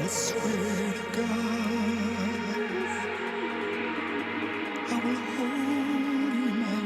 I swear to God, I will hold you my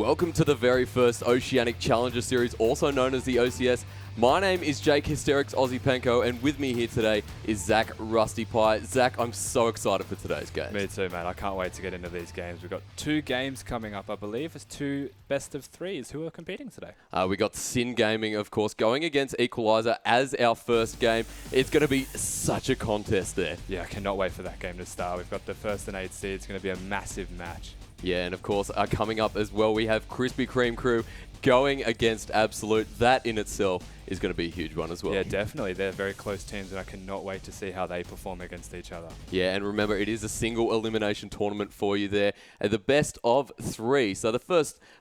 welcome to the very first Oceanic Challenger Series, also known as the OCS. My name is Jake Hysterics Aussie Penko, and with me here today is Zach Rusty Pie. Zach, I'm so excited for today's game. Me too, man. I can't wait to get into these games. We've got 2 games coming up, I believe. It's 2 best of 3s who are competing today. We got Sin Gaming, of course, going against Equalizer as our first game. It's going to be such a contest there. Yeah, I cannot wait for that game to start. We've got the first and 8 seed. It's going to be a massive match. Yeah, and of course, coming up as well, we have Krispy Kreme Crew going against Absolute. That in itself is going to be a huge one as well. Yeah, definitely. They're very close teams, and I cannot wait to see how they perform against each other. Yeah, and remember, it is a single elimination tournament for you there. The best of 3. So the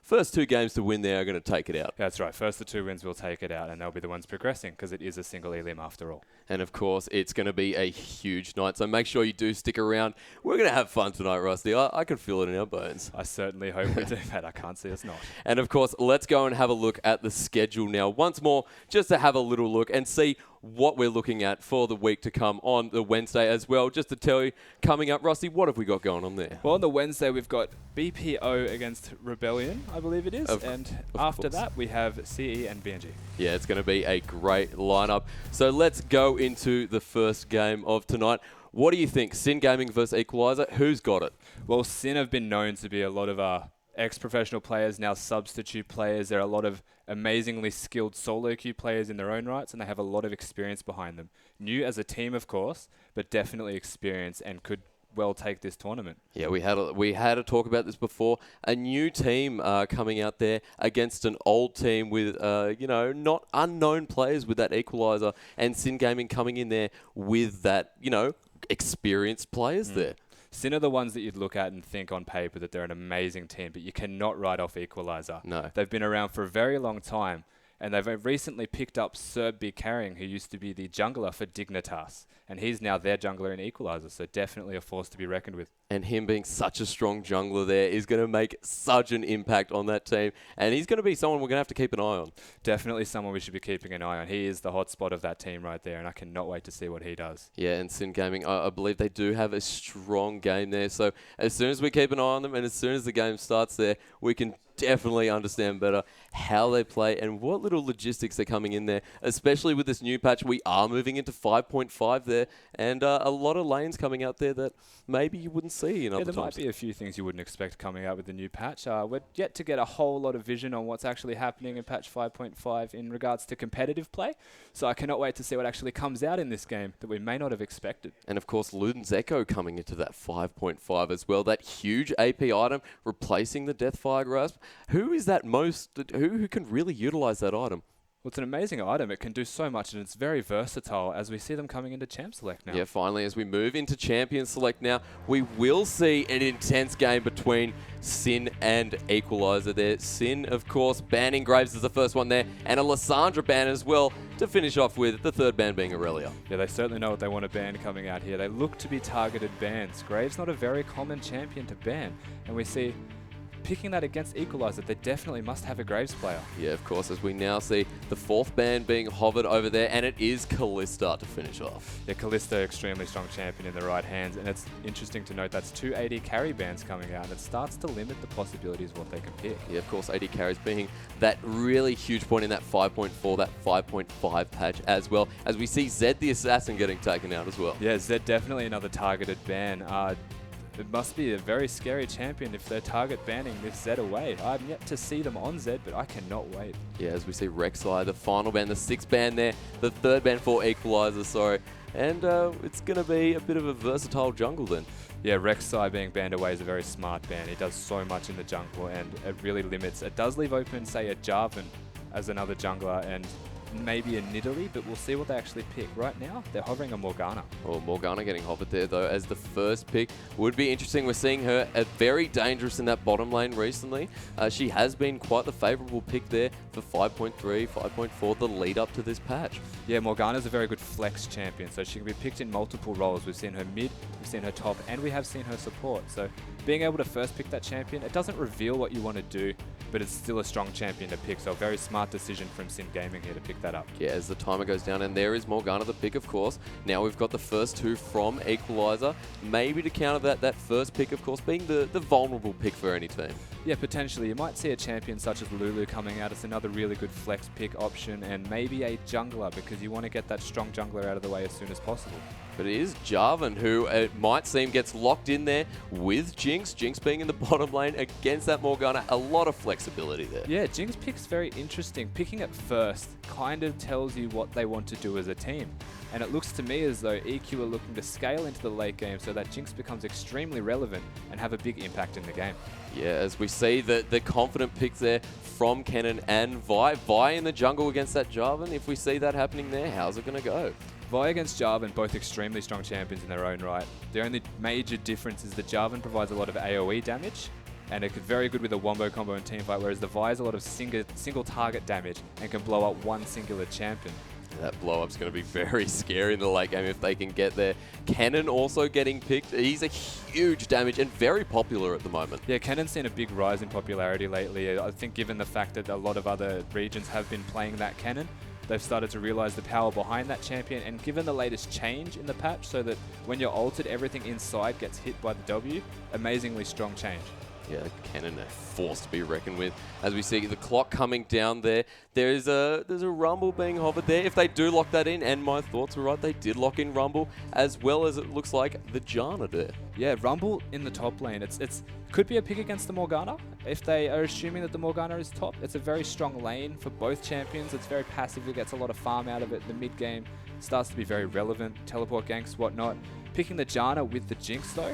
first 2 games to win there are going to take it out. That's right. First the 2 wins will take it out, and they'll be the ones progressing because it is a single elim after all. And of course, it's going to be a huge night. So make sure you do stick around. We're going to have fun tonight, Rusty. I can feel it in our bones. I certainly hope we do, but I can't see us not. And of course, let's go and have a look at the schedule now once more, just to have a little look and see what we're looking at for the week to come on the Wednesday as well. Just to tell you, coming up, Rusty, what have we got going on there? Well, on the Wednesday, we've got BPO against Rebellion, I believe it is. And after that, we have CE and BNG. Yeah, it's going to be a great lineup. So let's go into the first game of tonight. What do you think? Sin Gaming versus Equalizer. Who's got it? Well, Sin have been known to be a lot of ex-professional players, now substitute players. There are a lot of amazingly skilled solo queue players in their own rights, and they have a lot of experience behind them. New as a team, of course, but definitely experienced and could well take this tournament. Yeah, we had a talk about this before. A new team coming out there against an old team with not unknown players with that Equalizer, and Sin Gaming coming in there with that experienced players there. Sin are the ones that you'd look at and think on paper that they're an amazing team, but you cannot write off Equalizer. No. They've been around for a very long time, and they've recently picked up Serb B. Carrying, who used to be the jungler for Dignitas, and he's now their jungler in Equalizer, so definitely a force to be reckoned with. And him being such a strong jungler there is going to make such an impact on that team, and he's going to be someone we're going to have to keep an eye on. Definitely someone we should be keeping an eye on. He is the hot spot of that team right there, and I cannot wait to see what he does. Yeah, and Sin Gaming, I believe they do have a strong game there, so as soon as we keep an eye on them and as soon as the game starts there, we can definitely understand better how they play and what little logistics are coming in there, especially with this new patch. We are moving into 5.5 there, and a lot of lanes coming out there that maybe you wouldn't see in other times. There might be a few things you wouldn't expect coming out with the new patch. We're yet to get a whole lot of vision on what's actually happening in patch 5.5 in regards to competitive play, so I cannot wait to see what actually comes out in this game that we may not have expected. And of course, Luden's Echo coming into that 5.5 as well, that huge AP item replacing the Deathfire Grasp. Who is that who can really utilize that item? Well, it's an amazing item. It can do so much, and it's very versatile as we see them coming into Champ Select now. Yeah, finally, as we move into Champion Select now, we will see an intense game between Sin and Equalizer there. Sin, of course, banning Graves as the first one there, and a Lysandra ban as well to finish off with, the third ban being Aurelia. Yeah, they certainly know what they want to ban coming out here. They look to be targeted bans. Graves not a very common champion to ban, and we see picking that against Equalizer, they definitely must have a Graves player. Yeah, of course, as we now see the 4th ban being hovered over there, and it is Callista to finish off. Yeah, Callista, extremely strong champion in the right hands, and it's interesting to note that's 2 AD carry bans coming out, and it starts to limit the possibilities of what they can pick. Yeah, of course, AD carries being that really huge point in that 5.4, that 5.5 patch as well, as we see Zed the Assassin getting taken out as well. Yeah, Zed definitely another targeted ban. It must be a very scary champion if they're target banning this Zed away. I'm yet to see them on Zed, but I cannot wait. Yeah, as we see Rek'Sai, the final ban, the 6th ban there, the 3rd ban for Equalizer, sorry. And it's going to be a bit of a versatile jungle then. Yeah, Rek'Sai being banned away is a very smart ban. He does so much in the jungle, and it really limits. It does leave open, say, a Jarvan as another jungler, and maybe a Nidalee, but we'll see what they actually pick. Right now, they're hovering a Morgana. Well, Morgana getting hovered there, though, as the first pick. Would be interesting. We're seeing her very dangerous in that bottom lane recently. She has been quite the favourable pick there for 5.3, 5.4, the lead up to this patch. Yeah, Morgana's a very good flex champion, so she can be picked in multiple roles. We've seen her mid, we've seen her top, and we have seen her support. So being able to first pick that champion, it doesn't reveal what you want to do but it's still a strong champion to pick. So a very smart decision from Sin Gaming here to pick that up. Yeah, as the timer goes down, and there is Morgana the pick, of course. Now we've got the first two from Equalizer. Maybe to counter that first pick, of course, being the vulnerable pick for any team. Yeah, potentially. You might see a champion such as Lulu coming out as another really good flex pick option, and maybe a jungler, because you want to get that strong jungler out of the way as soon as possible. But it is Jarvan who, it might seem, gets locked in there with Jinx. Jinx being in the bottom lane against that Morgana. A lot of flexibility there. Yeah, Jinx pick's very interesting. Picking it first kind of tells you what they want to do as a team. And it looks to me as though EQ are looking to scale into the late game so that Jinx becomes extremely relevant and have a big impact in the game. Yeah, as we see the confident pick there from Kennen and Vi. Vi in the jungle against that Jarvan. If we see that happening there, how's it going to go? Vi against Jarvan, both extremely strong champions in their own right. The only major difference is that Jarvan provides a lot of AoE damage, and it could very good with a wombo combo and teamfight, whereas the Vi has a lot of single target damage and can blow up one singular champion. That blow-up's going to be very scary in the late game if they can get there. Kennen also getting picked. He's a huge damage and very popular at the moment. Yeah, Kennen's seen a big rise in popularity lately. I think given the fact that a lot of other regions have been playing that Kennen, they've started to realize the power behind that champion, and given the latest change in the patch so that when you're ulted, everything inside gets hit by the W, amazingly strong change. Yeah, Kennen a force to be reckoned with. As we see the clock coming down there, there's a Rumble being hovered there. If they do lock that in, and my thoughts were right, they did lock in Rumble, as well as it looks like the Janna there. Yeah, Rumble in the top lane. It's could be a pick against the Morgana. If they are assuming that the Morgana is top, it's a very strong lane for both champions. It's very passive. It gets a lot of farm out of it. The mid game starts to be very relevant. Teleport ganks, whatnot. Picking the Janna with the Jinx though,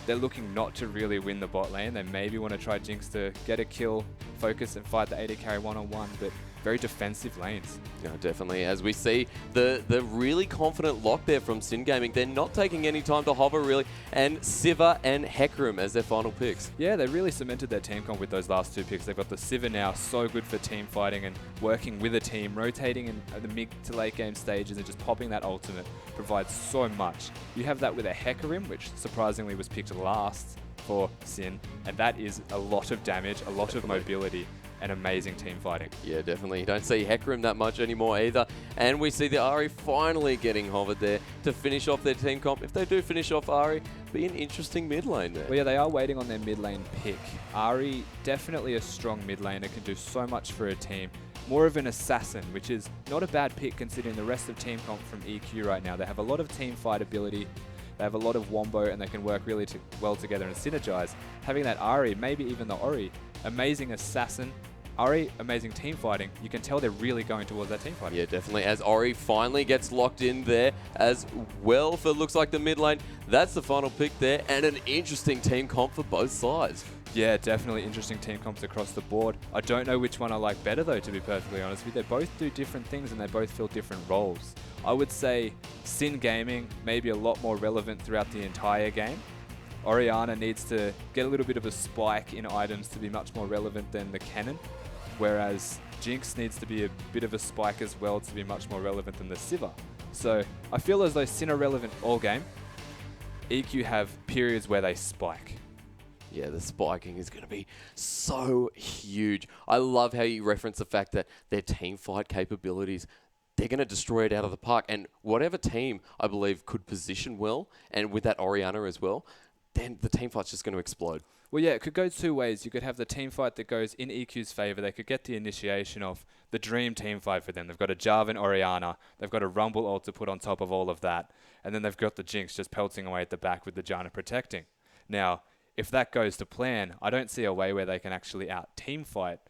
they're looking not to really win the bot lane. They maybe want to try Jinx to get a kill, focus, and fight the AD carry one-on-one, but very defensive lanes. Yeah, definitely. As we see the really confident lock there from Sin Gaming, they're not taking any time to hover really, and Sivir and Hecarim as their final picks. Yeah, they really cemented their team comp with those last two picks. They've got the Sivir now, so good for team fighting and working with a team, rotating in the mid to late game stages and just popping that ultimate provides so much. You have that with a Hecarim, which surprisingly was picked last for Sin, and that is a lot of damage, a lot of mobility, and amazing team fighting. Yeah, definitely. You don't see Hecarim that much anymore either. And we see the Ahri finally getting hovered there to finish off their team comp. If they do finish off Ahri, be an interesting mid lane there. Well, yeah, they are waiting on their mid lane pick. Ahri, definitely a strong mid laner, can do so much for a team. More of an assassin, which is not a bad pick considering the rest of team comp from EQ right now. They have a lot of team fight ability. They have a lot of wombo, and they can work really well together and synergize. Having that Ahri, maybe even the Ori, amazing assassin. Ahri, amazing team fighting. You can tell they're really going towards that team fighting. Yeah, definitely. As Ori finally gets locked in there as well for looks like the mid lane. That's the final pick there, and an interesting team comp for both sides. Yeah, definitely interesting team comps across the board. I don't know which one I like better though, to be perfectly honest with you. They both do different things and they both fill different roles. I would say Sin Gaming may be a lot more relevant throughout the entire game. Orianna needs to get a little bit of a spike in items to be much more relevant than the Kennen, whereas Jinx needs to be a bit of a spike as well to be much more relevant than the Sivir. So I feel as though Sin are relevant all game. EQ have periods where they spike. Yeah, the spiking is going to be so huge. I love how you reference the fact that their team fight capabilities, they're going to destroy it out of the park. And whatever team, I believe, could position well, and with that Orianna as well, then the team fight's just going to explode. Well, yeah, it could go two ways. You could have the team fight that goes in EQ's favor. They could get the initiation of the dream team fight for them. They've got a Jarvan Orianna. They've got a Rumble ult to put on top of all of that. And then they've got the Jinx just pelting away at the back with the Janna protecting. Now, if that goes to plan, I don't see a way where they can actually out-team fight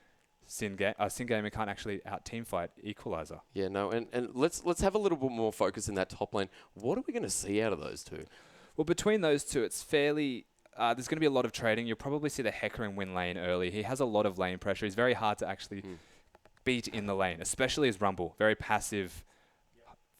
Sin Gaming can't actually out-team fight Equalizer. Yeah, no, and let's have a little bit more focus in that top lane. What are we going to see out of those two? Well, between those two, it's fairly... there's going to be a lot of trading. You'll probably see the Hecarim win lane early. He has a lot of lane pressure. He's very hard to actually beat in the lane, especially as Rumble. Very passive,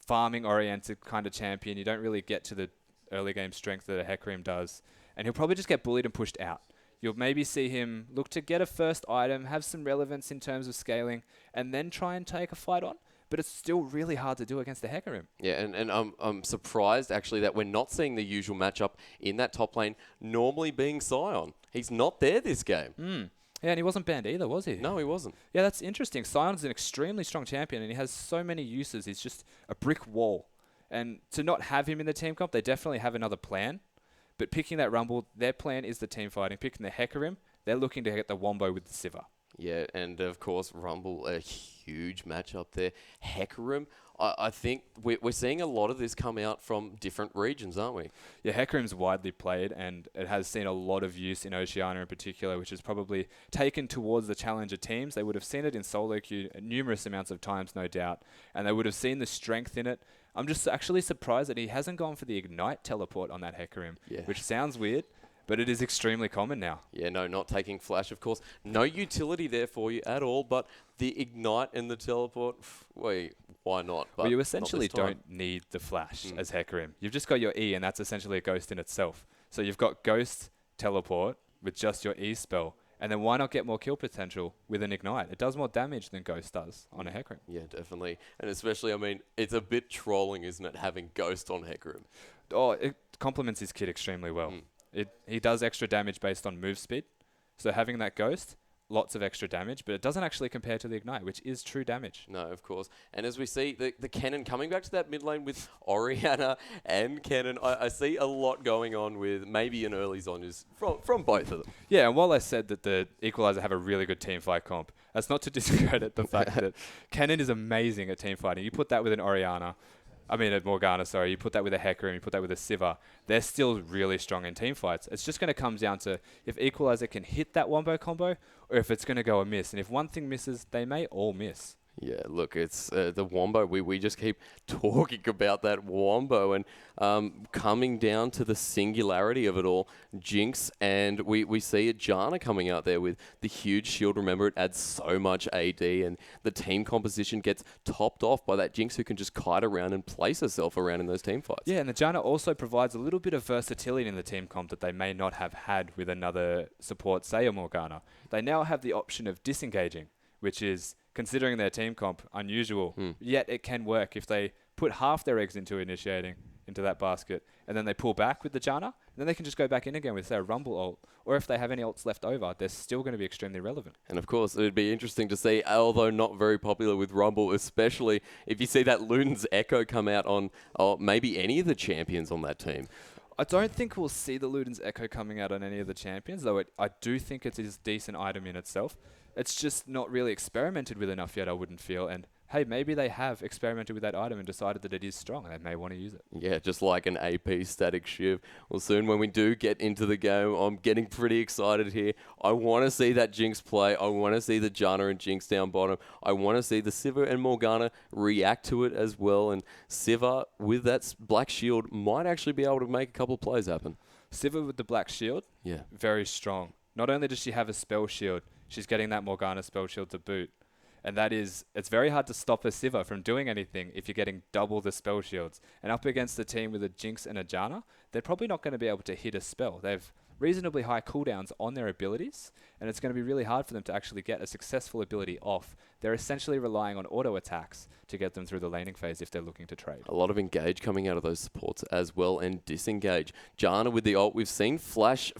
farming-oriented kind of champion. You don't really get to the early game strength that a Hecarim does. And he'll probably just get bullied and pushed out. You'll maybe see him look to get a first item, have some relevance in terms of scaling, and then try and take a fight on. But it's still really hard to do against the Hecarim. Yeah, and I'm surprised actually that we're not seeing the usual matchup in that top lane, normally being Sion. He's not there this game. Yeah, and he wasn't banned either, was he? No, he wasn't. Yeah, that's interesting. Sion's an extremely strong champion, and he has so many uses. He's just a brick wall. And to not have him in the team comp, they definitely have another plan. But picking that Rumble, their plan is the team fighting. Picking the Hecarim, they're looking to get the Wombo with the Sivir. Yeah, and of course, Rumble, a huge matchup there. Hecarim, I think we're seeing a lot of this come out from different regions, aren't we? Yeah, Hecarim's widely played, and it has seen a lot of use in Oceania in particular, which is probably taken towards the challenger teams. They would have seen it in solo queue numerous amounts of times, no doubt, and they would have seen the strength in it. I'm just actually surprised that he hasn't gone for the Ignite teleport on that Hecarim, which sounds weird, but it is extremely common now. Yeah, no, not taking Flash, of course. No utility there for you at all, but the Ignite and the teleport, wait, why not? But well, you essentially not this time. don't need the Flash as Hecarim. You've just got your E, and that's essentially a Ghost in itself. So you've got Ghost teleport with just your E spell, and then why not get more kill potential with an Ignite? It does more damage than Ghost does on a Hecarim. Yeah, definitely. And especially, I mean, it's a bit trolling, isn't it, having Ghost on Hecarim? Oh, it complements his kit extremely well. He does extra damage based on move speed. So having that Ghost, lots of extra damage, but it doesn't actually compare to the Ignite, which is true damage. No, of course. And as we see, the Kennen coming back to that mid lane with Orianna and Kennen, I see a lot going on with maybe an early Zhonya's from both of them. Yeah, and while I said that the Equalizer have a really good team fight comp, that's not to discredit the fact that Kennen is amazing at team fighting. You put that with an Orianna, Morgana, sorry. You put that with a Hecarim, you put that with a Sivir. They're still really strong in team fights. It's just going to come down to if Equalizer can hit that Wombo combo or if it's going to go amiss. And if one thing misses, they may all miss. Yeah, look, it's the Wombo. We just keep talking about that Wombo and coming down to the singularity of it all. Jinx, and we see a Janna coming out there with the huge shield. Remember, it adds so much AD, and the team composition gets topped off by that Jinx who can just kite around and place herself around in those team fights. Yeah, and the Janna also provides a little bit of versatility in the team comp that they may not have had with another support, say a Morgana. They now have the option of disengaging, which is, considering their team comp, unusual. Yet it can work if they put half their eggs into initiating into that basket, and then they pull back with the Janna, and then they can just go back in again with, say, a Rumble ult. Or if they have any ults left over, they're still going to be extremely relevant. And of course, it would be interesting to see, although not very popular with Rumble, especially if you see that Luden's Echo come out on maybe any of the champions on that team. I don't think we'll see the Luden's Echo coming out on any of the champions, though I do think it is a decent item in itself. It's just not really experimented with enough yet, I wouldn't feel. And hey, maybe they have experimented with that item and decided that it is strong and they may want to use it. Yeah, just like an AP static shiv. Well, soon when we do get into the game, I'm getting pretty excited here. I want to see that Jinx play. I want to see the Janna and Jinx down bottom. I want to see the Sivir and Morgana react to it as well. And Sivir, with that black shield, might actually be able to make a couple of plays happen. Sivir with the black shield, very strong. Not only does she have a spell shield, she's getting that Morgana spell shield to boot. And it's very hard to stop a Sivir from doing anything if you're getting double the spell shields. And up against a team with a Jinx and a Janna, they're probably not going to be able to hit a spell. They've reasonably high cooldowns on their abilities, and it's going to be really hard for them to actually get a successful ability off. They're essentially relying on auto attacks to get them through the laning phase if they're looking to trade. A lot of engage coming out of those supports as well, and disengage. Janna with the ult. We've seen flash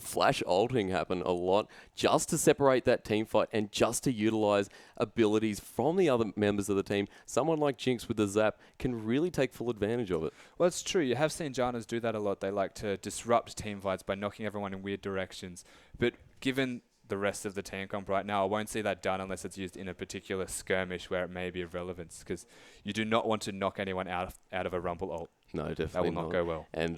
ulting happen a lot just to separate that team fight and just to utilize abilities from the other members of the team. Someone like Jinx with the zap can really take full advantage of it. Well, it's true. You have seen Jannas do that a lot. They like to disrupt team fights by knocking everyone in weird directions. But given the rest of the team comp right now, I won't see that done unless it's used in a particular skirmish where it may be of relevance, because you do not want to knock anyone out of a Rumble ult. No, definitely that will not go well. And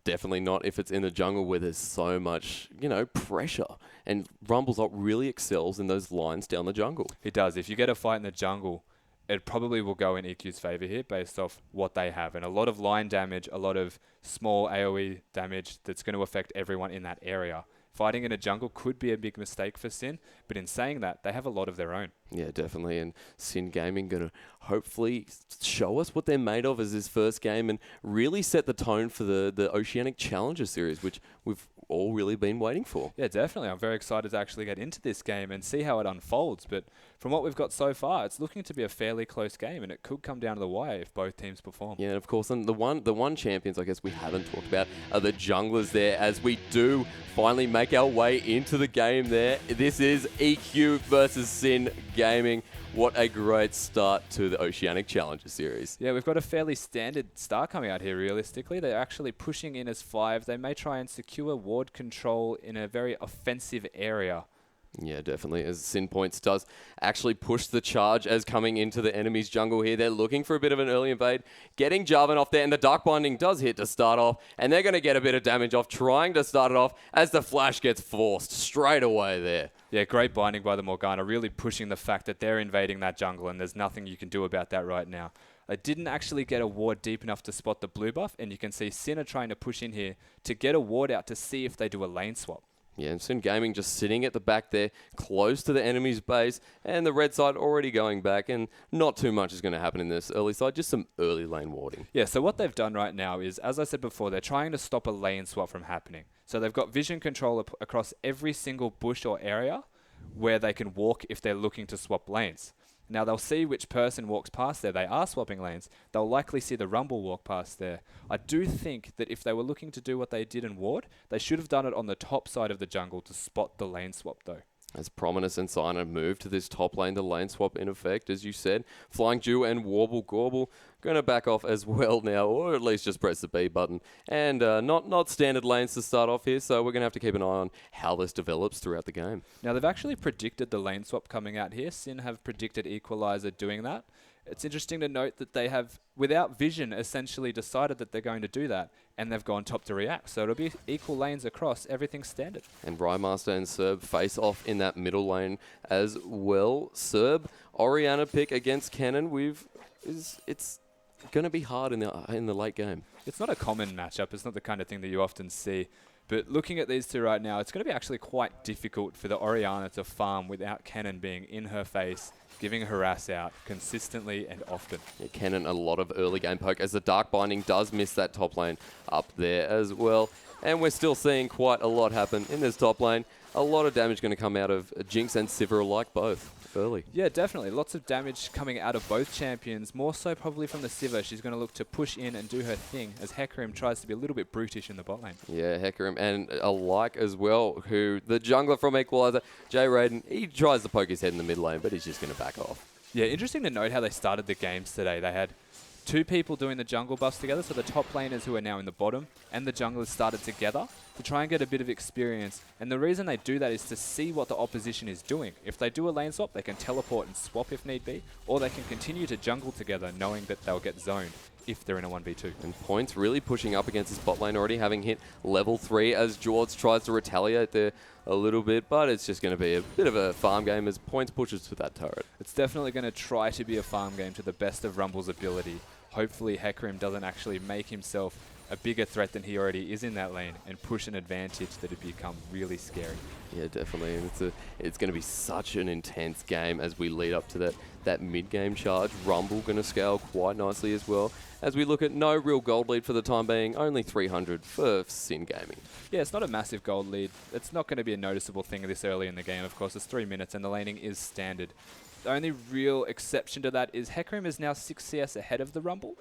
definitely not if it's in the jungle where there's so much, pressure. And Rumble's ult really excels in those lines down the jungle. It does. If you get a fight in the jungle, it probably will go in EQ's favor here based off what they have. And a lot of line damage, a lot of small AoE damage that's going to affect everyone in that area. Fighting in a jungle could be a big mistake for Sin, but in saying that, they have a lot of their own. Yeah, definitely. And Sin Gaming going to hopefully show us what they're made of as his first game and really set the tone for the Oceanic Challenger series, which we've all really been waiting for. Yeah, definitely. I'm very excited to actually get into this game and see how it unfolds. But from what we've got so far, it's looking to be a fairly close game, and it could come down to the wire if both teams perform. Yeah, and of course, and the one champions I guess we haven't talked about are the junglers there, as we do finally make our way into the game there. This is EQ versus Sin Gaming. What a great start to the Oceanic Challenger Series. Yeah, we've got a fairly standard start coming out here, realistically. They're actually pushing in as 5. They may try and secure ward control in a very offensive area. Yeah, definitely, as Sin Points does actually push the charge as coming into the enemy's jungle here. They're looking for a bit of an early invade, getting Jarvan off there, and the Dark Binding does hit to start off, and they're going to get a bit of damage off, trying to start it off as the flash gets forced straight away there. Yeah, great binding by the Morgana, really pushing the fact that they're invading that jungle, and there's nothing you can do about that right now. They didn't actually get a ward deep enough to spot the blue buff, and you can see Sin are trying to push in here to get a ward out to see if they do a lane swap. Yeah, and Sin Gaming just sitting at the back there, close to the enemy's base, and the red side already going back, and not too much is going to happen in this early side, just some early lane warding. Yeah, so what they've done right now is, as I said before, they're trying to stop a lane swap from happening. So they've got vision control across every single bush or area where they can walk if they're looking to swap lanes. Now, they'll see which person walks past there. They are swapping lanes. They'll likely see the Rumble walk past there. I do think that if they were looking to do what they did in Ward, they should have done it on the top side of the jungle to spot the lane swap, though. As Prominence and Signer move to this top lane, the lane swap in effect, as you said. Flying Dew and Warble Gorble going to back off as well now, or at least just press the B button. And not standard lanes to start off here, so we're going to have to keep an eye on how this develops throughout the game. Now, they've actually predicted the lane swap coming out here. Sin have predicted Equalizer doing that. It's interesting to note that they have, without vision, essentially decided that they're going to do that, and they've gone top to react. So it'll be equal lanes across, everything standard. And Rymaster and Serb face off in that middle lane as well. Serb, Orianna pick against Cannon. It's going to be hard in the late game. It's not a common matchup. It's not the kind of thing that you often see. But looking at these two right now, it's going to be actually quite difficult for the Orianna to farm without Cannon being in her face, giving harass out consistently and often. Yeah, Cannon, a lot of early game poke as the Dark Binding does miss that top lane up there as well. And we're still seeing quite a lot happen in this top lane. A lot of damage going to come out of Jinx and Sivir alike both early. Yeah, definitely. Lots of damage coming out of both champions, more so probably from the Sivir. She's going to look to push in and do her thing as Hecarim tries to be a little bit brutish in the bot lane. Yeah, Hecarim and alike as well, who the jungler from Equalizer, Jay Raiden, he tries to poke his head in the mid lane, but he's just going to back off. Yeah, interesting to note how they started the games today. They had 2 people doing the jungle buffs together, so the top laners who are now in the bottom and the junglers started together to try and get a bit of experience. And the reason they do that is to see what the opposition is doing. If they do a lane swap, they can teleport and swap if need be, or they can continue to jungle together knowing that they'll get zoned if they're in a 1v2. And Points really pushing up against his bot lane already, having hit level 3 as George tries to retaliate there a little bit, but it's just going to be a bit of a farm game as Points pushes to that turret. It's definitely going to try to be a farm game to the best of Rumble's ability. Hopefully Hecarim doesn't actually make himself a bigger threat than he already is in that lane and push an advantage that would become really scary. Yeah, definitely. And it's going to be such an intense game as we lead up to that mid-game charge. Rumble going to scale quite nicely as well. As we look at no real gold lead for the time being, only 300 for Sin Gaming. Yeah, it's not a massive gold lead. It's not going to be a noticeable thing this early in the game. Of course, it's 3 minutes and the laning is standard. The only real exception to that is Hecarim is now 6 CS ahead of the Rumble.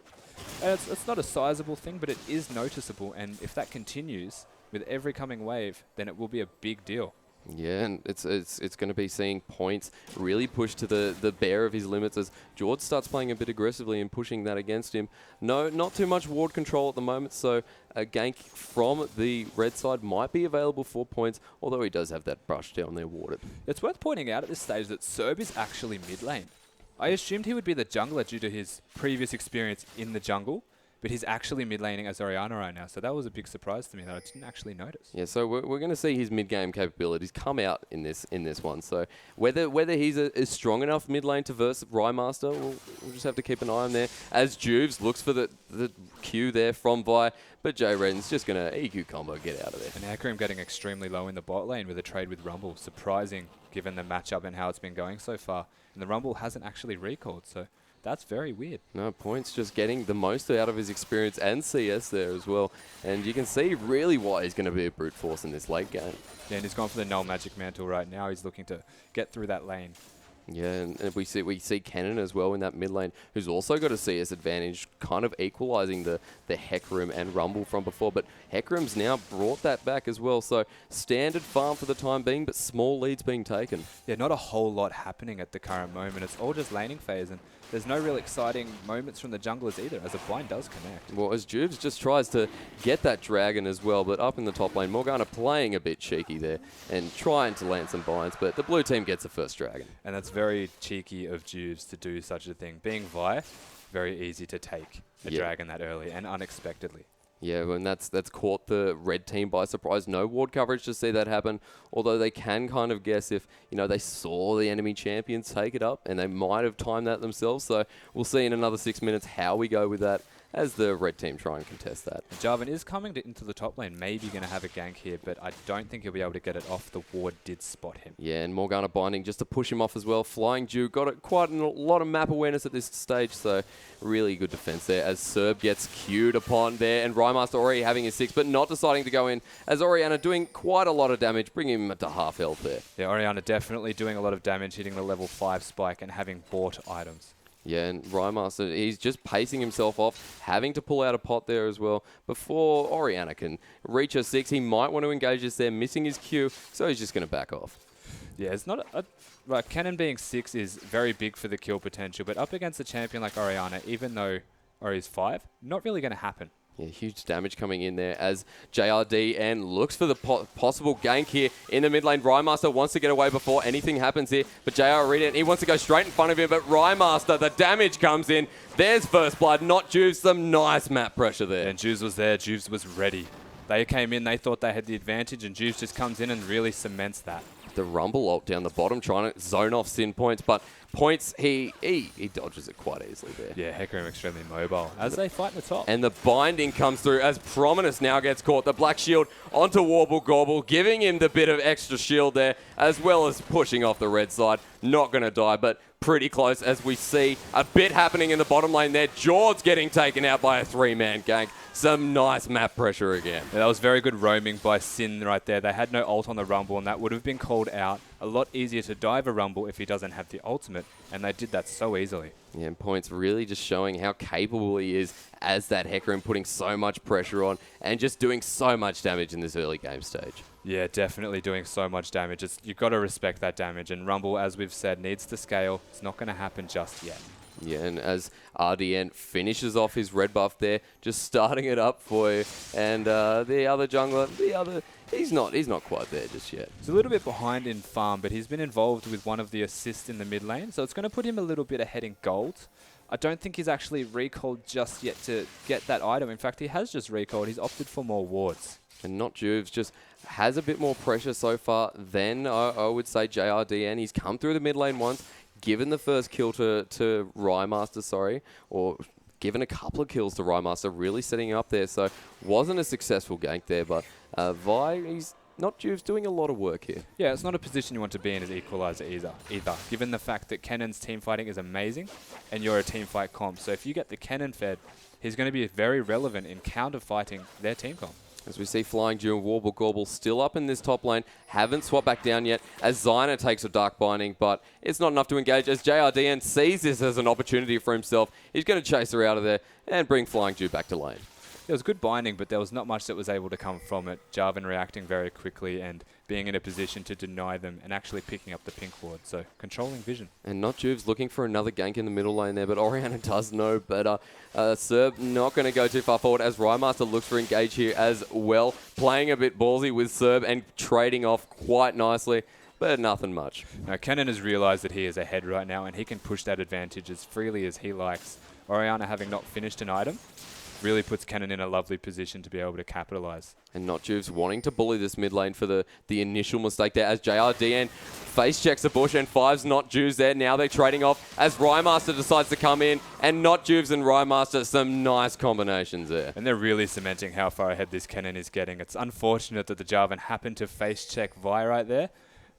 And it's not a sizable thing, but it is noticeable. And if that continues with every coming wave, then it will be a big deal. Yeah, and it's going to be seeing Points really push to the bare of his limits as George starts playing a bit aggressively and pushing that against him. No, not too much ward control at the moment, so a gank from the red side might be available for Points, although he does have that brush down there warded. It's worth pointing out at this stage that Serb is actually mid lane. I assumed he would be the jungler due to his previous experience in the jungle, but he's actually mid laning as Orianna right now, so that was a big surprise to me that I didn't actually notice. Yeah, so we're going to see his mid-game capabilities come out in this one. So whether he's a strong enough mid lane to verse Rymaster, we'll just have to keep an eye on there. As Juves looks for the Q there from Vi, but Jay Redden's just going to EQ combo, get out of there. And Hecarim getting extremely low in the bot lane with a trade with Rumble. Surprising given the matchup and how it's been going so far. And the Rumble hasn't actually recalled, so that's very weird. No, Points just getting the most out of his experience and CS there as well. And you can see really why he's going to be a brute force in this late game. Yeah, and he's gone for the null magic mantle right now. He's looking to get through that lane. Yeah, and we see Kennen as well in that mid lane, who's also got a CS advantage, kind of equalising the Hecarim and Rumble from before. But Hecarim's now brought that back as well, so standard farm for the time being, but small leads being taken. Yeah, not a whole lot happening at the current moment. It's all just laning phase, and there's no real exciting moments from the junglers either, as a blind does connect. Well, as Jubes just tries to get that dragon as well, but up in the top lane, Morgana playing a bit cheeky there and trying to land some binds, but the blue team gets the first dragon. And that's very cheeky of Jubes to do such a thing. Being Vi, very easy to take a dragon that early and unexpectedly. Yeah, and that's caught the red team by surprise. No ward coverage to see that happen, although they can kind of guess if, they saw the enemy champions take it up, and they might have timed that themselves. So we'll see in another 6 minutes how we go with that as the red team try and contest that. Jarvan is coming into the top lane, maybe going to have a gank here, but I don't think he'll be able to get it off. The ward did spot him. Yeah, and Morgana binding just to push him off as well. Flying Dew got it quite a lot of map awareness at this stage, so really good defense there as Serb gets queued upon there, and Rymaster already having his 6, but not deciding to go in, as Orianna doing quite a lot of damage, bringing him to half health there. Yeah, Orianna definitely doing a lot of damage, hitting the level 5 spike and having bought items. Yeah, and Rymaster, he's just pacing himself off, having to pull out a pot there as well before Orianna can reach her 6. He might want to engage us there, missing his Q, so he's just going to back off. Yeah, it's not right, Kennen being 6 is very big for the kill potential, but up against a champion like Orianna, even though Ori's 5, not really going to happen. Yeah, huge damage coming in there as JRDN looks for the possible gank here in the mid lane. Rymaster wants to get away before anything happens here, but JRDN, he wants to go straight in front of him, but Rymaster, the damage comes in. There's first blood, not Juves, some nice map pressure there. And Juves was there, Juves was ready. They came in, they thought they had the advantage, and Juves just comes in and really cements that. The Rumble ult down the bottom, trying to zone off Sin points, but points, he dodges it quite easily there. Yeah, Hecarim extremely mobile as they fight in the top. And the binding comes through as Prominus now gets caught. The Black Shield onto Warble Gobble, giving him the bit of extra shield there, as well as pushing off the red side. Not going to die, but pretty close as we see a bit happening in the bottom lane there. Jord's getting taken out by a 3-man gank. Some nice map pressure again. Yeah, that was very good roaming by Sin right there. They had no ult on the Rumble, and that would have been called out. A lot easier to dive a Rumble if he doesn't have the ultimate, and they did that so easily. Yeah, and Points really just showing how capable he is as that Hecarim, putting so much pressure on and just doing so much damage in this early game stage. Yeah, definitely doing so much damage. You've got to respect that damage, and Rumble, as we've said, needs to scale. It's not going to happen just yet. Yeah, and as RDN finishes off his red buff there, just starting it up for you. And the other jungler, he's not quite there just yet. He's a little bit behind in farm, but he's been involved with one of the assists in the mid lane, so it's going to put him a little bit ahead in gold. I don't think he's actually recalled just yet to get that item. In fact, he has just recalled. He's opted for more wards. And Not Juves just has a bit more pressure so far than I would say JRDN. He's come through the mid lane once, given the first kill to Rymaster, or given a couple of kills to Rymaster, really setting him up there. So wasn't a successful gank there, but he's Not Juves doing a lot of work here. Yeah, it's not a position you want to be in as equalizer either, given the fact that Kennen's team fighting is amazing and you're a team fight comp. So if you get the Kennen fed, he's going to be very relevant in counter fighting their team comp. As we see Flying Dew and Warble Gobble still up in this top lane, haven't swapped back down yet as Zyna takes a Dark Binding, but it's not enough to engage as JRDN sees this as an opportunity for himself. He's going to chase her out of there and bring Flying Dew back to lane. It was good binding, but there was not much that was able to come from it. Jarvan reacting very quickly and being in a position to deny them and actually picking up the pink ward. So controlling vision. And Not Juves looking for another gank in the middle lane there, but Orianna does know better. Serb not going to go too far forward as Rymaster looks for engage here as well. Playing a bit ballsy with Serb and trading off quite nicely, but nothing much. Now, Kennen has realized that he is ahead right now and he can push that advantage as freely as he likes. Orianna having not finished an item really puts Kennen in a lovely position to be able to capitalize. And Not Juves wanting to bully this mid lane for the initial mistake there as JRDN face checks the bush and fives Not Juves there. Now they're trading off as Rymaster decides to come in, and Not Juves and Rymaster, some nice combinations there. And they're really cementing how far ahead this Kennen is getting. It's unfortunate that the Jarvan happened to face check Vi right there,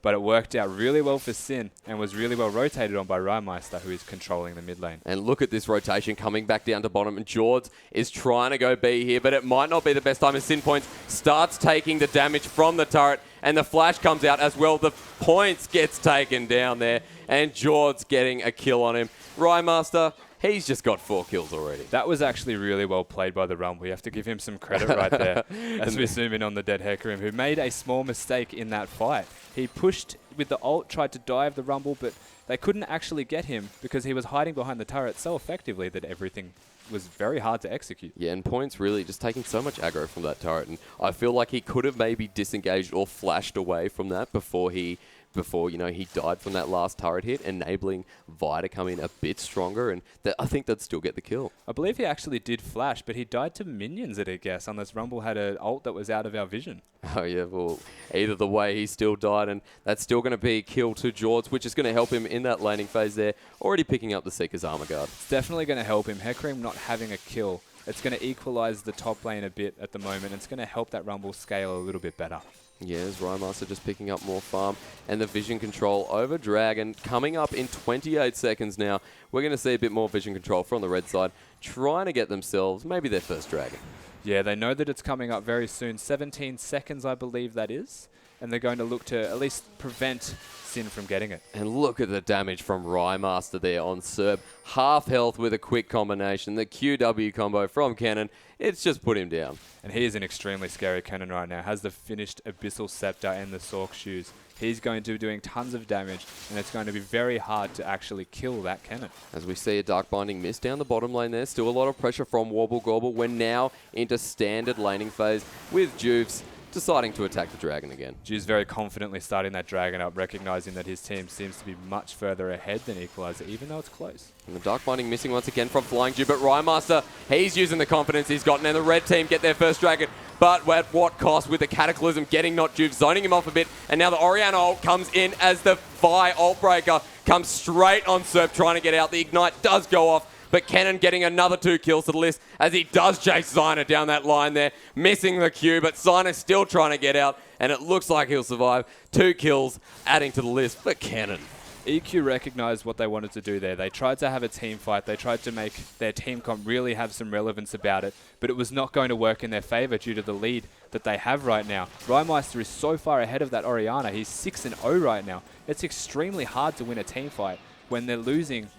but it worked out really well for Sin and was really well rotated on by Rymeister, who is controlling the mid lane. And look at this rotation coming back down to bottom. And Jords is trying to go B here, but it might not be the best time as Sin Points starts taking the damage from the turret and the flash comes out as well. The points gets taken down there, and Jord's getting a kill on him. Rymaster, he's just got 4 kills already. That was actually really well played by the Rumble. You have to give him some credit right there as we zoom in on the dead Hecarim, who made a small mistake in that fight. He pushed with the ult, tried to dive the Rumble, but they couldn't actually get him because he was hiding behind the turret so effectively that everything was very hard to execute. Yeah, and Points really just taking so much aggro from that turret, and I feel like he could have maybe disengaged or flashed away from that before he died from that last turret hit, enabling Vi to come in a bit stronger, and I think they'd still get the kill. I believe he actually did flash, but he died to minions at a guess, unless Rumble had an ult that was out of our vision. Oh yeah, well, either the way he still died, and that's still going to be a kill to Jords, which is going to help him in that laning phase there, already picking up the Seeker's Armor Guard. It's definitely going to help him. Hecarim not having a kill, it's going to equalize the top lane a bit at the moment, and it's going to help that Rumble scale a little bit better. Yeah, as Rymaster just picking up more farm, and the vision control over Dragon coming up in 28 seconds now. We're going to see a bit more vision control from the red side, trying to get themselves maybe their first Dragon. Yeah, they know that it's coming up very soon. 17 seconds, I believe that is. And they're going to look to at least prevent Sin from getting it. And look at the damage from Rymaster there on Serb. Half health with a quick combination. The QW combo from Cannon, it's just put him down. And he is an extremely scary Cannon right now. Has the finished Abyssal Scepter and the Sork Shoes. He's going to be doing tons of damage, and it's going to be very hard to actually kill that Cannon. As we see a Dark Binding miss down the bottom lane there. Still a lot of pressure from Warble Gobble. We're now into standard laning phase with Juves deciding to attack the Dragon again. Juve's very confidently starting that Dragon up, recognizing that his team seems to be much further ahead than Equalizer, even though it's close. And the Dark Binding missing once again from Flying Juve, but Rymaster, he's using the confidence he's gotten, and the red team get their first Dragon. But at what cost with the Cataclysm getting not Juve, zoning him off a bit, and now the Orianna ult comes in as the Vi ult breaker comes straight on Serp, trying to get out. The Ignite does go off, but Cannon getting another 2 kills to the list as he does chase Zyna down that line there, missing the Q, but Zyna's still trying to get out, and it looks like he'll survive. 2 kills adding to the list for Cannon. EQ recognized what they wanted to do there. They tried to have a team fight. They tried to make their team comp really have some relevance about it, but it was not going to work in their favor due to the lead that they have right now. Rymeister is so far ahead of that Orianna. He's 6-0 right now. It's extremely hard to win a team fight when they're losing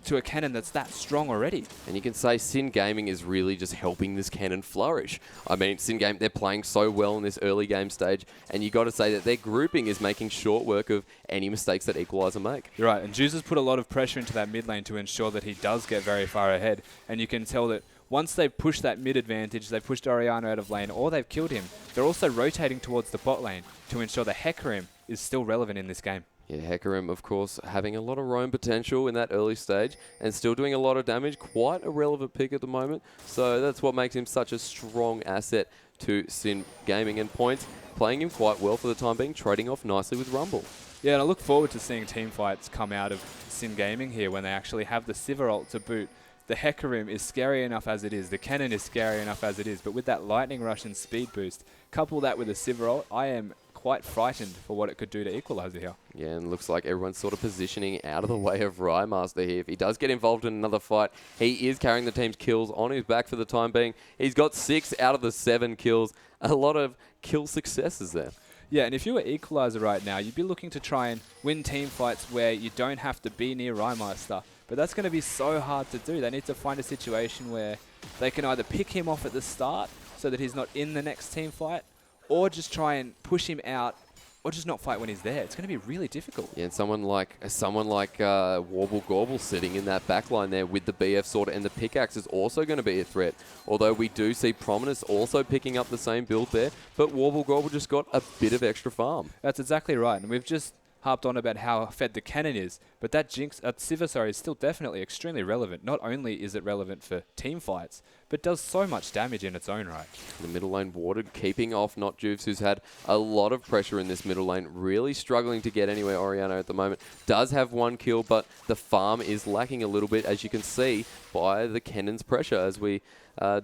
to a Cannon that's that strong already. And you can say Sin Gaming is really just helping this Cannon flourish. I mean, Sin Gaming, they're playing so well in this early game stage, and you got to say that their grouping is making short work of any mistakes that Equalizer make. You're right, and Juice has put a lot of pressure into that mid lane to ensure that he does get very far ahead, and you can tell that once they've pushed that mid advantage, they've pushed Orianna out of lane, or they've killed him, they're also rotating towards the bot lane to ensure the Hecarim is still relevant in this game. Yeah, Hecarim, of course, having a lot of roam potential in that early stage and still doing a lot of damage. Quite a relevant pick at the moment. So that's what makes him such a strong asset to Sin Gaming, and Points playing him quite well for the time being, trading off nicely with Rumble. Yeah, and I look forward to seeing team fights come out of Sin Gaming here when they actually have the Sivir ult to boot. The Hecarim is scary enough as it is. The Cannon is scary enough as it is. But with that Lightning Rush and Speed Boost, couple that with a Sivir ult, I am quite frightened for what it could do to Equalizer here. Yeah, and looks like everyone's sort of positioning out of the way of Rymaster here. If he does get involved in another fight, he is carrying the team's kills on his back for the time being. He's got 6 out of the 7 kills. A lot of kill successes there. Yeah, and if you were Equalizer right now, you'd be looking to try and win team fights where you don't have to be near Rymeister. But that's going to be so hard to do. They need to find a situation where they can either pick him off at the start so that he's not in the next team fight, or just try and push him out, or just not fight when he's there. It's going to be really difficult. Yeah, and someone like Warble Gorble sitting in that back line there with the BF sword and the pickaxe is also going to be a threat. Although we do see Prominence also picking up the same build there, but Warble Gorble just got a bit of extra farm. That's exactly right, and we've just harped on about how fed the Cannon is, but that Sivir is still definitely extremely relevant. Not only is it relevant for team fights, but does so much damage in its own right. The middle lane warded, keeping off Not Juves, who's had a lot of pressure in this middle lane, really struggling to get anywhere. Orianna at the moment does have 1 kill, but the farm is lacking a little bit, as you can see by the Cannon's pressure, as we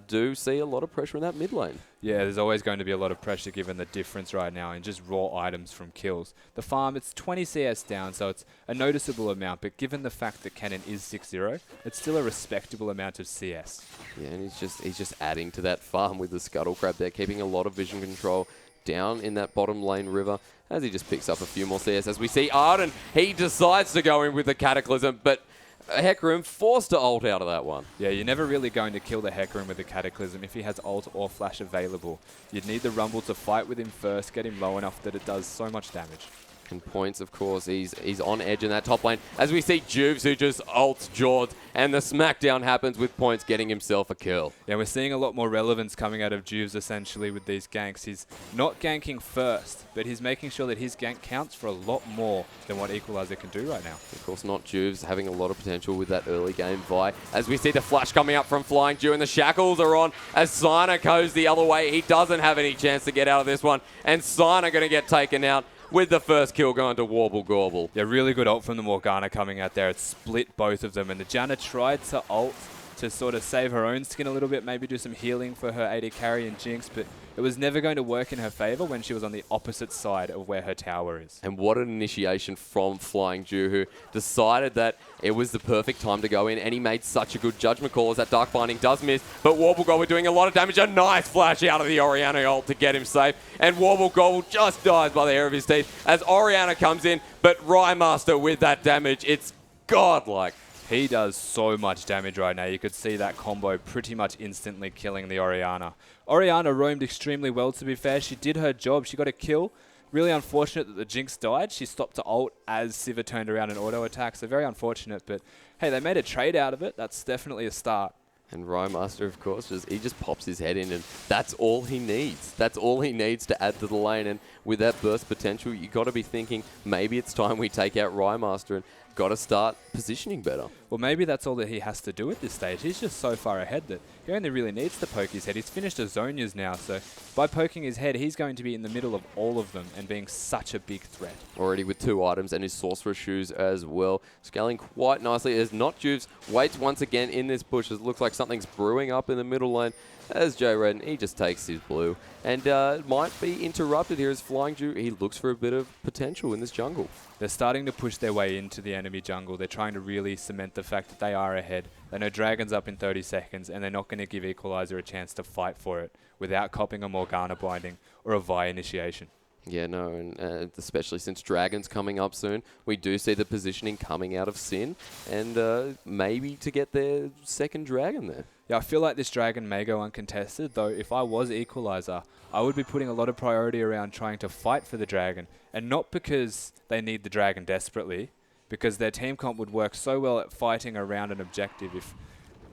do see a lot of pressure in that mid lane. Yeah, there's always going to be a lot of pressure given the difference right now in just raw items from kills. The farm, it's 20 CS down, so it's a noticeable amount, but given the fact that Cannon is 6-0, it's still a respectable amount of CS. Yeah, and he's just adding to that farm with the Scuttle Crab there, keeping a lot of vision control, down in that bottom lane river as he just picks up a few more CS. As we see Arden, he decides to go in with the Cataclysm, but Hecarim forced to ult out of that one. Yeah, you're never really going to kill the Hecarim with the Cataclysm if he has ult or flash available. You'd need the Rumble to fight with him first, get him low enough that it does so much damage. And points, of course, he's on edge in that top lane. As we see Juves, who just ults Jord, and the smackdown happens with points getting himself a kill. Yeah, we're seeing a lot more relevance coming out of Juves essentially with these ganks. He's not ganking first, but he's making sure that his gank counts for a lot more than what Equalizer can do right now. Of course, not Juves having a lot of potential with that early game Vi. As we see the flash coming up from Flying Dew, and the shackles are on as Sina goes the other way. He doesn't have any chance to get out of this one, and Sina going to get taken out, with the first kill going to Warble Gorble. Yeah, really good ult from the Morgana coming out there. It split both of them, and the Janna tried to ult to sort of save her own skin a little bit, maybe do some healing for her AD carry and Jinx, but it was never going to work in her favor when she was on the opposite side of where her tower is. And what an initiation from Flying Dew, who decided that it was the perfect time to go in, and he made such a good judgment call as that Dark Binding does miss, but Warble Gobble doing a lot of damage. A nice flash out of the Orianna ult to get him safe, and Warble Gobble just dies by the hair of his teeth as Orianna comes in, but Rymaster with that damage, it's godlike. He does so much damage right now. You could see that combo pretty much instantly killing the Orianna. Orianna roamed extremely well, to be fair. She did her job. She got a kill. Really unfortunate that the Jinx died. She stopped to ult as Sivir turned around and auto-attack, so very unfortunate. But, hey, they made a trade out of it. That's definitely a start. And Rymaster, of course, he just pops his head in, and that's all he needs. That's all he needs to add to the lane. And with that burst potential, you got to be thinking maybe it's time we take out Rymaster and got to start positioning better. Well, maybe that's all that he has to do at this stage. He's just so far ahead that he only really needs to poke his head. He's finished Azonia's now, so by poking his head, he's going to be in the middle of all of them and being such a big threat. Already with 2 items and his Sorcerer Shoes as well. Scaling quite nicely as Not Juves waits once again in this bush. It looks like something's brewing up in the middle lane. As Jay Redden, he just takes his blue. And might be interrupted here as Flying Dew, he looks for a bit of potential in this jungle. They're starting to push their way into the enemy jungle. They're trying to really cement the fact that they are ahead. They know Dragon's up in 30 seconds, and they're not going to give Equalizer a chance to fight for it without copping a Morgana binding or a Vi initiation. Yeah, no, and especially since Dragon's coming up soon, we do see the positioning coming out of Sin, and maybe to get their second Dragon there. Yeah, I feel like this Dragon may go uncontested, though if I was Equalizer, I would be putting a lot of priority around trying to fight for the Dragon, and not because they need the Dragon desperately, because their team comp would work so well at fighting around an objective. If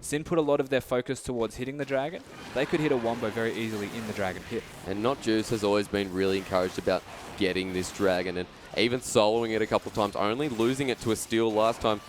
Sin put a lot of their focus towards hitting the Dragon, they could hit a Wombo very easily in the Dragon pit. And Not Juice has always been really encouraged about getting this Dragon, and even soloing it a couple of times, only losing it to a steal last time,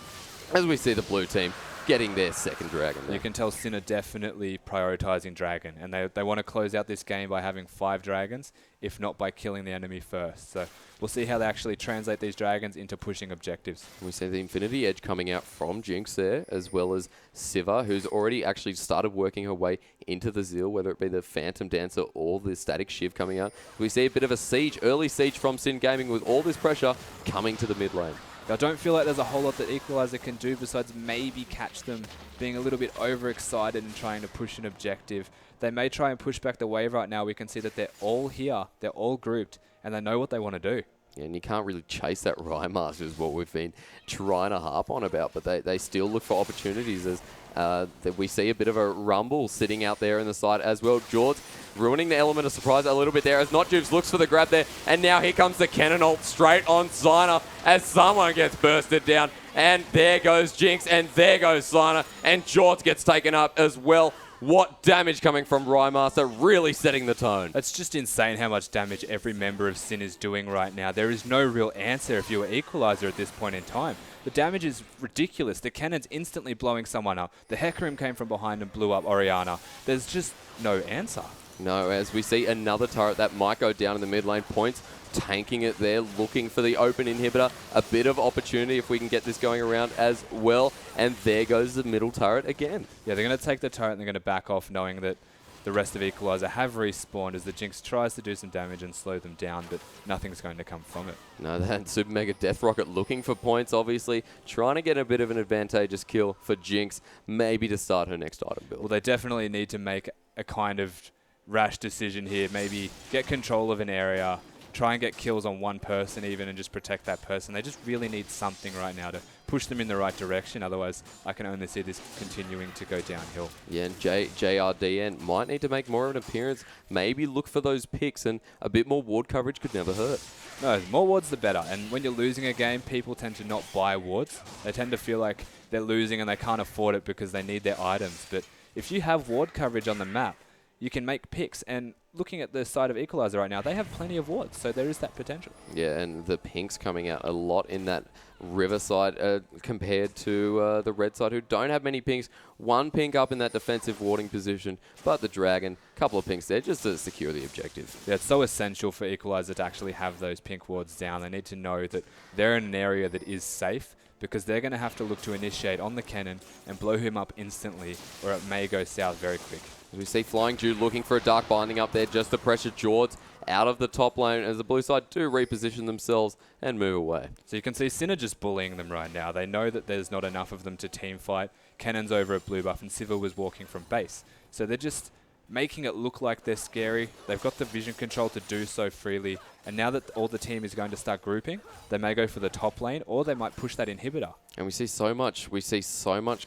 as we see the blue team getting their second Dragon there. You can tell Sin are definitely prioritizing Dragon, and they want to close out this game by having 5 Dragons, if not by killing the enemy first. So we'll see how they actually translate these Dragons into pushing objectives. We see the Infinity Edge coming out from Jinx there, as well as Sivir, who's already actually started working her way into the Zeal, whether it be the Phantom Dancer or the Static Shiv coming out. We see a bit of a siege, early siege from Sin Gaming with all this pressure coming to the mid lane. I don't feel like there's a whole lot that Equalizer can do besides maybe catch them being a little bit overexcited and trying to push an objective. They may try and push back the wave right now. We can see that they're all here, they're all grouped, and they know what they want to do. Yeah, and you can't really chase that Rymaster is what we've been trying to harp on about, but they still look for opportunities as that we see a bit of a rumble sitting out there in the side as well. George ruining the element of surprise a little bit there as Notjuves looks for the grab there, and now here comes the cannon ult straight on Sina as someone gets bursted down, and there goes Jinx, and there goes Sina, and George gets taken up as well. What damage coming from Rymaster, really setting the tone. It's just insane how much damage every member of Sin is doing right now. There is no real answer if you were Equalizer at this point in time. The damage is ridiculous. The cannon's instantly blowing someone up. The Hecarim came from behind and blew up Orianna. There's just no answer. No, as we see another turret that might go down in the mid lane, points tanking it there, looking for the open inhibitor. A bit of opportunity if we can get this going around as well. And there goes the middle turret again. Yeah, they're going to take the turret and they're going to back off, knowing that the rest of Equalizer have respawned as the Jinx tries to do some damage and slow them down, but nothing's going to come from it. No, that Super Mega Death Rocket looking for points, obviously. Trying to get a bit of an advantageous kill for Jinx, maybe to start her next item build. Well, they definitely need to make a kind of rash decision here. Maybe get control of an area, try and get kills on one person even and just protect that person. They just really need something right now to push them in the right direction. Otherwise, I can only see this continuing to go downhill. Yeah, and JRDN might need to make more of an appearance. Maybe look for those picks, and a bit more ward coverage could never hurt. No, the more wards the better. And when you're losing a game, people tend to not buy wards. They tend to feel like they're losing and they can't afford it because they need their items. But if you have ward coverage on the map, you can make picks. And looking at the side of Equalizer right now, they have plenty of wards, so there is that potential. Yeah, and the pinks coming out a lot in that river side compared to the red side, who don't have many pinks. One pink up in that defensive warding position, but the Dragon, couple of pinks there just to secure the objective. Yeah, it's so essential for Equalizer to actually have those pink wards down. They need to know that they're in an area that is safe, because they're going to have to look to initiate on the cannon and blow him up instantly, or it may go south very quick. As we see Flying Jude looking for a dark binding up there just to pressure Jords out of the top lane as the blue side do reposition themselves and move away. So you can see Sinner just bullying them right now. They know that there's not enough of them to team fight. Cannon's over at blue buff and Sivir was walking from base. So they're just making it look like they're scary. They've got the vision control to do so freely. And now that all the team is going to start grouping, they may go for the top lane or they might push that inhibitor. And we see so much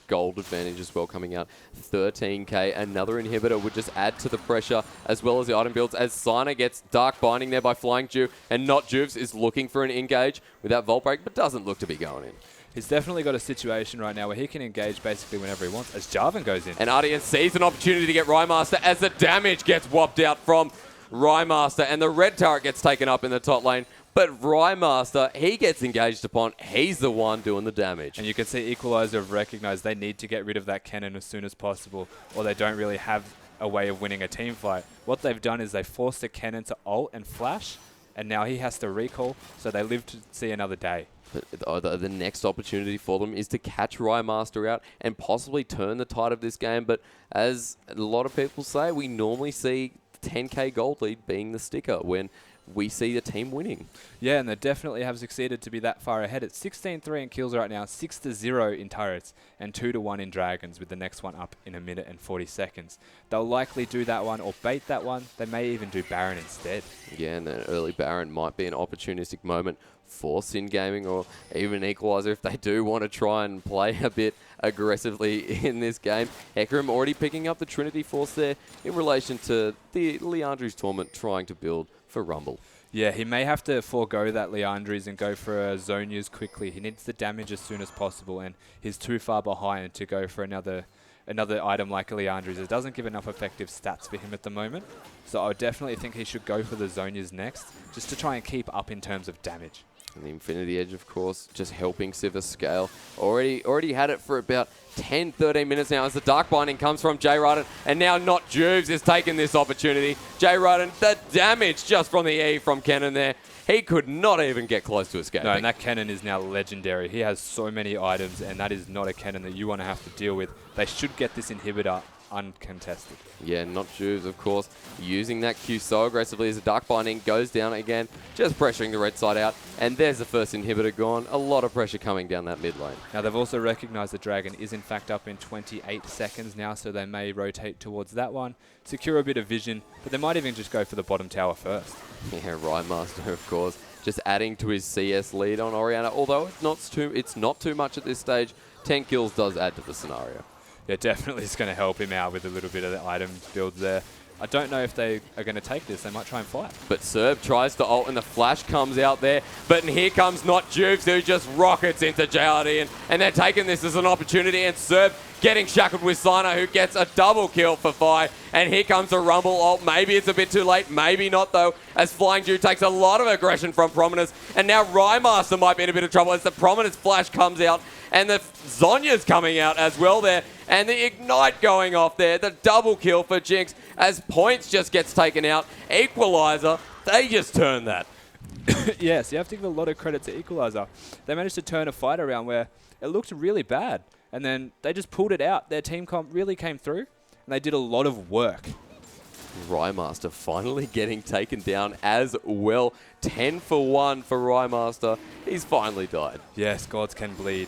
gold advantage as well coming out. 13k, another inhibitor would just add to the pressure as well as the item builds as Sina gets dark binding there by Flying Dew, and Not Juves is looking for an engage with that Volt Break, but doesn't look to be going in. He's definitely got a situation right now where he can engage basically whenever he wants as Jarvan goes in. And RDN sees an opportunity to get Rymaster as the damage gets whopped out from Rymaster, and the red turret gets taken up in the top lane. But Rymaster, he gets engaged upon. He's the one doing the damage. And you can see Equalizer have recognized they need to get rid of that cannon as soon as possible, or they don't really have a way of winning a team fight. What they've done is they forced the cannon to ult and flash, and now he has to recall, so they live to see another day. But the next opportunity for them is to catch Rymaster out and possibly turn the tide of this game. But as a lot of people say, we normally see 10k gold lead being the sticker when we see the team winning. Yeah, and they definitely have succeeded to be that far ahead. It's 16-3 in kills right now, 6-0 in turrets, and 2-1 in dragons, with the next one up in 1 minute and 40 seconds. They'll likely do that one or bait that one. They may even do Baron instead. Yeah, and an early Baron might be an opportunistic moment for Sin Gaming or even Equalizer if they do want to try and play a bit aggressively in this game. Hecarim already picking up the Trinity Force there in relation to the Leandri's Torment trying to build for Rumble. Yeah, he may have to forego that Leandri's and go for a zone use quickly. He needs the damage as soon as possible, and he's too far behind to go for another item like Leandri's. It doesn't give enough effective stats for him at the moment. So I would definitely think he should go for the zone use next, just to try and keep up in terms of damage. And the Infinity Edge, of course, just helping Sivir scale. Already had it for about 10, 13 minutes now as the Dark Binding comes from Jay Ryden. And now Not Juves is taking this opportunity. Jay Ryden, the damage just from the E from Cannon there. He could not even get close to escaping. No, and that cannon is now legendary. He has so many items, and that is not a cannon that you want to have to deal with. They should get this inhibitor uncontested. Yeah, Not Juves, of course, using that Q so aggressively as the Dark Binding goes down again, just pressuring the red side out. And there's the first inhibitor gone. A lot of pressure coming down that mid lane. Now, they've also recognized the Dragon is in fact up in 28 seconds now, so they may rotate towards that one, secure a bit of vision, but they might even just go for the bottom tower first. Yeah, Rymaster, of course, just adding to his CS lead on Orianna, although it's not too much at this stage. 10 kills does add to the scenario. Yeah, definitely it's going to help him out with a little bit of the item builds there. I don't know if they are going to take this. They might try and fight. But Serb tries to ult and the flash comes out there. But here comes Not Juves, who just rockets into JRD. And they're taking this as an opportunity. And Serb getting shackled with Sina, who gets a double kill for Fi. And here comes a Rumble ult. Maybe it's a bit too late. Maybe not, though, as Flying Dew takes a lot of aggression from Prominence. And now Rymaster might be in a bit of trouble as the Prominence flash comes out. And the Zonya's coming out as well there. And the Ignite going off there. The double kill for Jinx as Points just gets taken out. Equalizer, they just turn that. Yes, you have to give a lot of credit to Equalizer. They managed to turn a fight around where it looked really bad. And then they just pulled it out. Their team comp really came through. And they did a lot of work. Rymaster finally getting taken down as well. 10 for 1 for Rymaster. He's finally died. Yes, gods can bleed.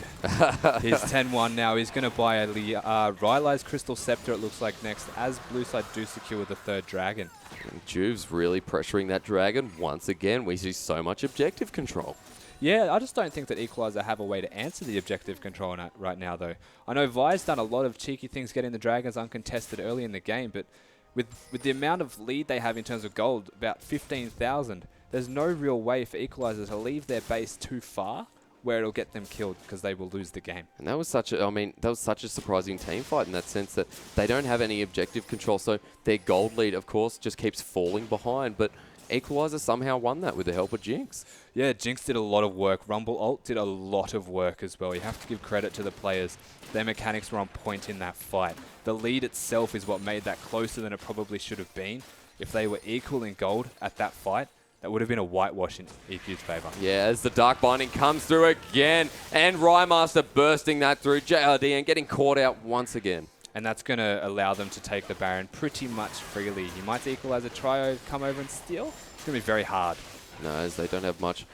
He's 10-1 now. He's going to buy a Rylai's Crystal Scepter, it looks like, next, as blue side do secure the third dragon. And Juve's really pressuring that dragon. Once again, we see so much objective control. Yeah, I just don't think that Equalizer have a way to answer the objective control right now, though. I know Vi's done a lot of cheeky things getting the dragons uncontested early in the game, but with the amount of lead they have in terms of gold, about 15,000, there's no real way for Equalizer to leave their base too far where it'll get them killed because they will lose the game. And that was such a surprising team fight in that sense that they don't have any objective control, so their gold lead, of course, just keeps falling behind, but Equalizer somehow won that with the help of Jinx. Yeah, Jinx did a lot of work. Rumble Ult did a lot of work as well. You have to give credit to the players. Their mechanics were on point in that fight. The lead itself is what made that closer than it probably should have been. If they were equal in gold at that fight, that would have been a whitewash in EQ's favour. Yeah, as the Dark Binding comes through again, and Rymaster bursting that through JRD and getting caught out once again. And that's going to allow them to take the Baron pretty much freely. He might equalize a trio, come over and steal. It's going to be very hard. No, as they don't have much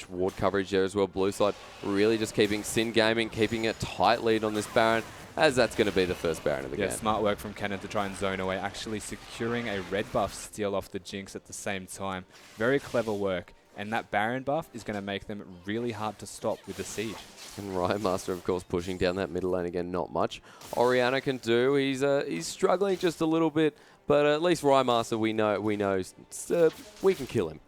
ward coverage there as well. Blue side really just keeping Sin Gaming, keeping a tight lead on this Baron, as that's going to be the first Baron of the game. Yeah, smart work from Kennen to try and zone away, actually securing a red buff steal off the Jinx at the same time. Very clever work. And that Baron buff is going to make them really hard to stop with the siege. And Rymaster, of course, pushing down that middle lane again. Not much Orianna can do. He's struggling just a little bit, but at least Rymaster, we know we can kill him.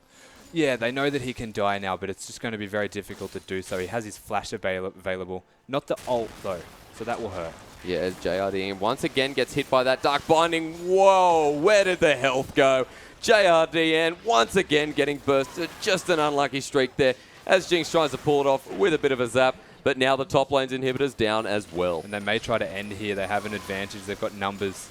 Yeah, they know that he can die now, but it's just going to be very difficult to do so. He has his flash available, not the ult though, so that will hurt. Yeah, as JRD once again gets hit by that Dark Binding. Whoa, where did the health go? JRDN once again getting bursted. Just an unlucky streak there as Jinx tries to pull it off with a bit of a zap. But now the top lane's inhibitors down as well. And they may try to end here. They have an advantage. They've got numbers.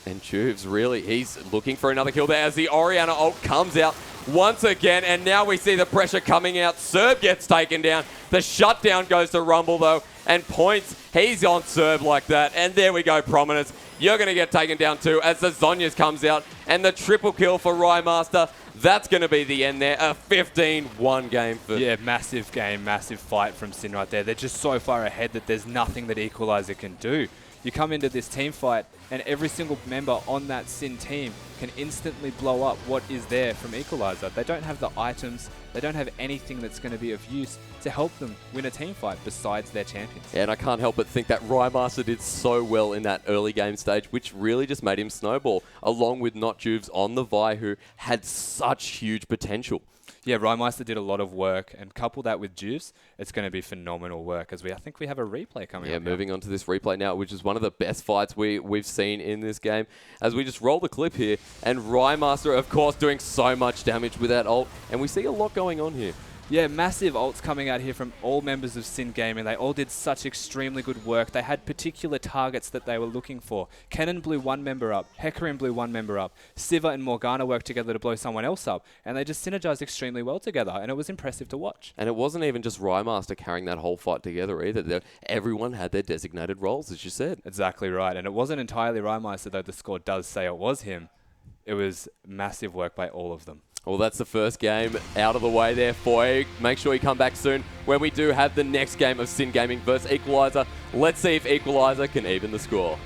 And Juves really, he's looking for another kill there as the Orianna ult comes out once again. And now we see the pressure coming out. Serb gets taken down. The shutdown goes to Rumble though. And points, he's on Serb like that. And there we go, Prominence. You're going to get taken down too as the Zhonya's comes out. And the triple kill for Rymaster. That's going to be the end there. A 15-1 game. Yeah, massive game, massive fight from Sin right there. They're just so far ahead that there's nothing that Equalizer can do. You come into this team fight and every single member on that Sin team can instantly blow up what is there from Equalizer. They don't have the items, they don't have anything that's going to be of use to help them win a team fight besides their champions. Yeah, and I can't help but think that Rymaster did so well in that early game stage, which really just made him snowball, along with Not Juves on the Vi, who had such huge potential. Yeah, Rymeister did a lot of work, and couple that with Juice, it's going to be phenomenal work, as I think we have a replay coming up. Yeah, moving on to this replay now, which is one of the best fights we've seen in this game. As we just roll the clip here, and Rymeister, of course, doing so much damage with that ult, and we see a lot going on here. Yeah, massive ults coming out here from all members of Sin Gaming. They all did such extremely good work. They had particular targets that they were looking for. Kennen blew one member up. Hecarim blew one member up. Siva and Morgana worked together to blow someone else up. And they just synergized extremely well together. And it was impressive to watch. And it wasn't even just Rymaster carrying that whole fight together either. Everyone had their designated roles, as you said. Exactly right. And it wasn't entirely Rymeister, though the score does say it was him. It was massive work by all of them. Well, that's the first game out of the way there for you. Make sure you come back soon when we do have the next game of Sin Gaming versus Equalizer. Let's see if Equalizer can even the score.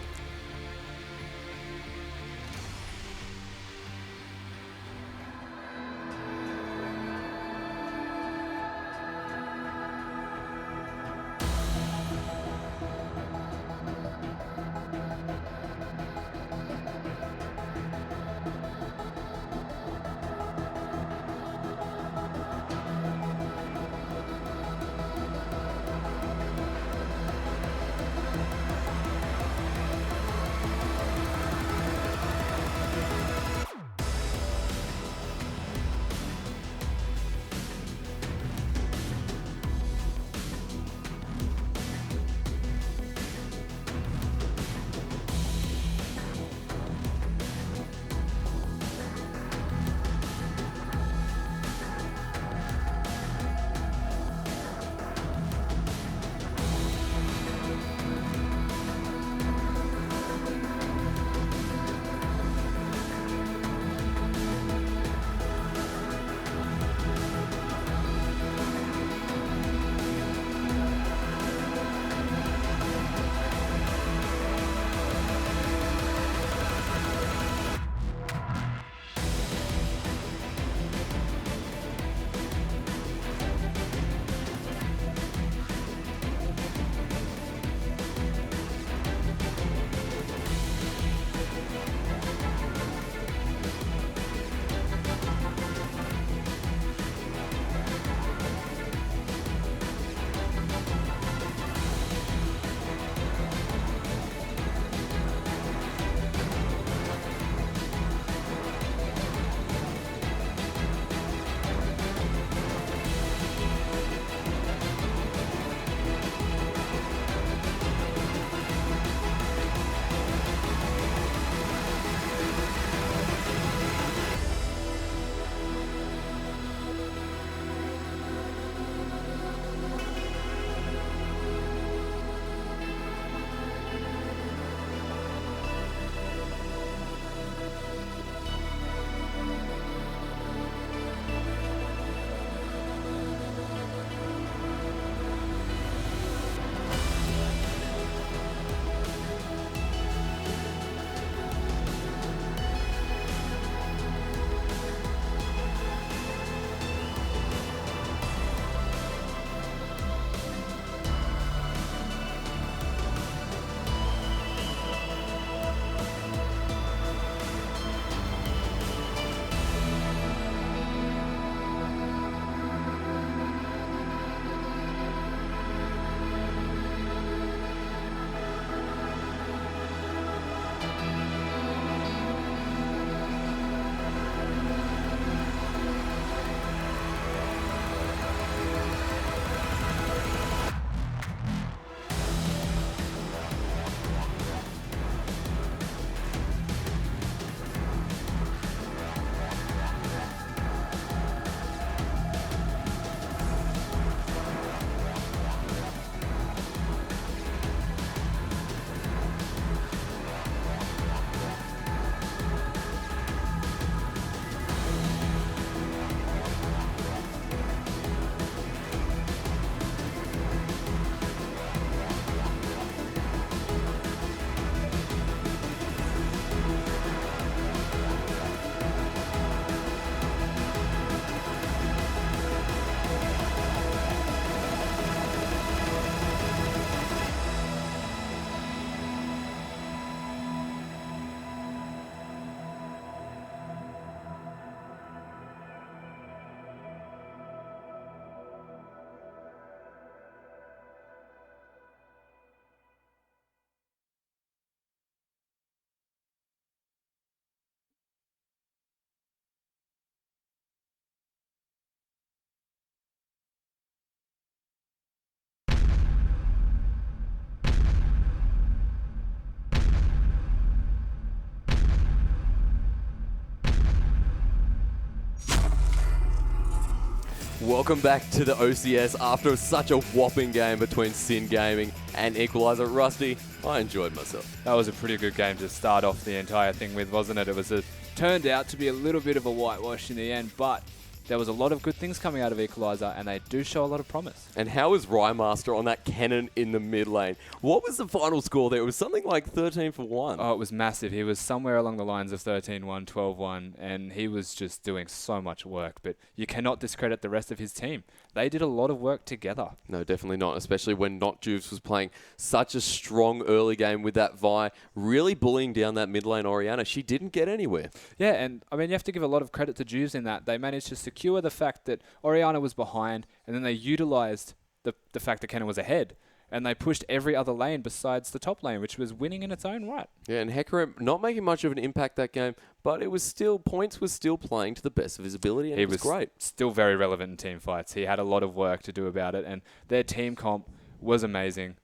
Welcome back to the OCS after such a whopping game between Sin Gaming and Equalizer. Rusty, I enjoyed myself. That was a pretty good game to start off the entire thing with, wasn't it? Turned out to be a little bit of a whitewash in the end, but there was a lot of good things coming out of Equalizer, and they do show a lot of promise. And how was Rymaster on that cannon in the mid lane? What was the final score there? It was something like 13 for 1. Oh, it was massive. He was somewhere along the lines of 13-1, 12-1, and he was just doing so much work. But you cannot discredit the rest of his team. They did a lot of work together. No, definitely not, especially when Not Juves was playing such a strong early game with that Vi, really bullying down that mid lane Orianna. She didn't get anywhere. Yeah, and I mean, you have to give a lot of credit to Juves in that. They managed to secure the fact that Orianna was behind, and then they utilized the fact that Kennen was ahead. And they pushed every other lane besides the top lane, which was winning in its own right. Yeah, and Hecarim not making much of an impact that game, but it was still, points was still playing to the best of his ability, and it was great. Still very relevant in team fights. He had a lot of work to do about it, and their team comp was amazing,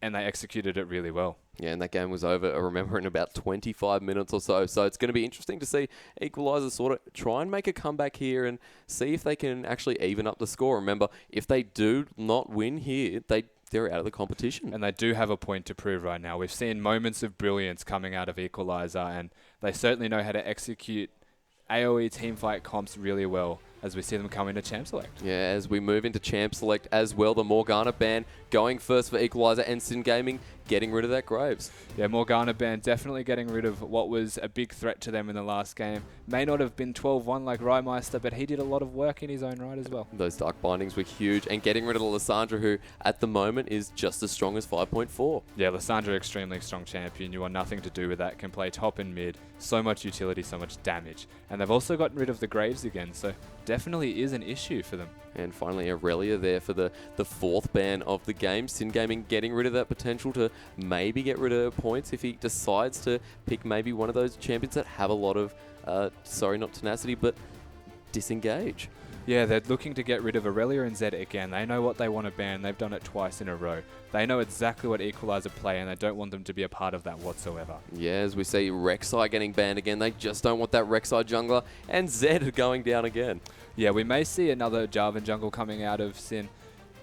and they executed it really well. Yeah, and that game was over, I remember, in about 25 minutes or so. So it's going to be interesting to see Equalizer sort of try and make a comeback here and see if they can actually even up the score. Remember, if they do not win here, they're out of the competition. And they do have a point to prove right now. We've seen moments of brilliance coming out of Equalizer, and they certainly know how to execute AoE teamfight comps really well as we see them come into Champ Select. Yeah, as we move into Champ Select as well, the Morgana ban going first for Equalizer and Sin Gaming getting rid of that Graves. Yeah, Morgana ban definitely getting rid of what was a big threat to them in the last game. May not have been 12-1 like Rymeister, but he did a lot of work in his own right as well. Those Dark Bindings were huge, and getting rid of Lysandra, who at the moment is just as strong as 5.4. Yeah, Lysandra, extremely strong champion. You want nothing to do with that. Can play top and mid. So much utility, so much damage. And they've also gotten rid of the Graves again, so definitely is an issue for them. And finally, Aurelia there for the fourth ban of the game. Sin Gaming getting rid of that potential to maybe get rid of points if he decides to pick maybe one of those champions that have a lot of, sorry, not tenacity, but disengage. Yeah, they're looking to get rid of Aurelia and Zed again. They know what they want to ban. They've done it twice in a row. They know exactly what Equalizer play, and they don't want them to be a part of that whatsoever. Yeah, as we see Rek'Sai getting banned again. They just don't want that Rek'Sai jungler, and Zed going down again. Yeah, we may see another Jarvan jungle coming out of Sin.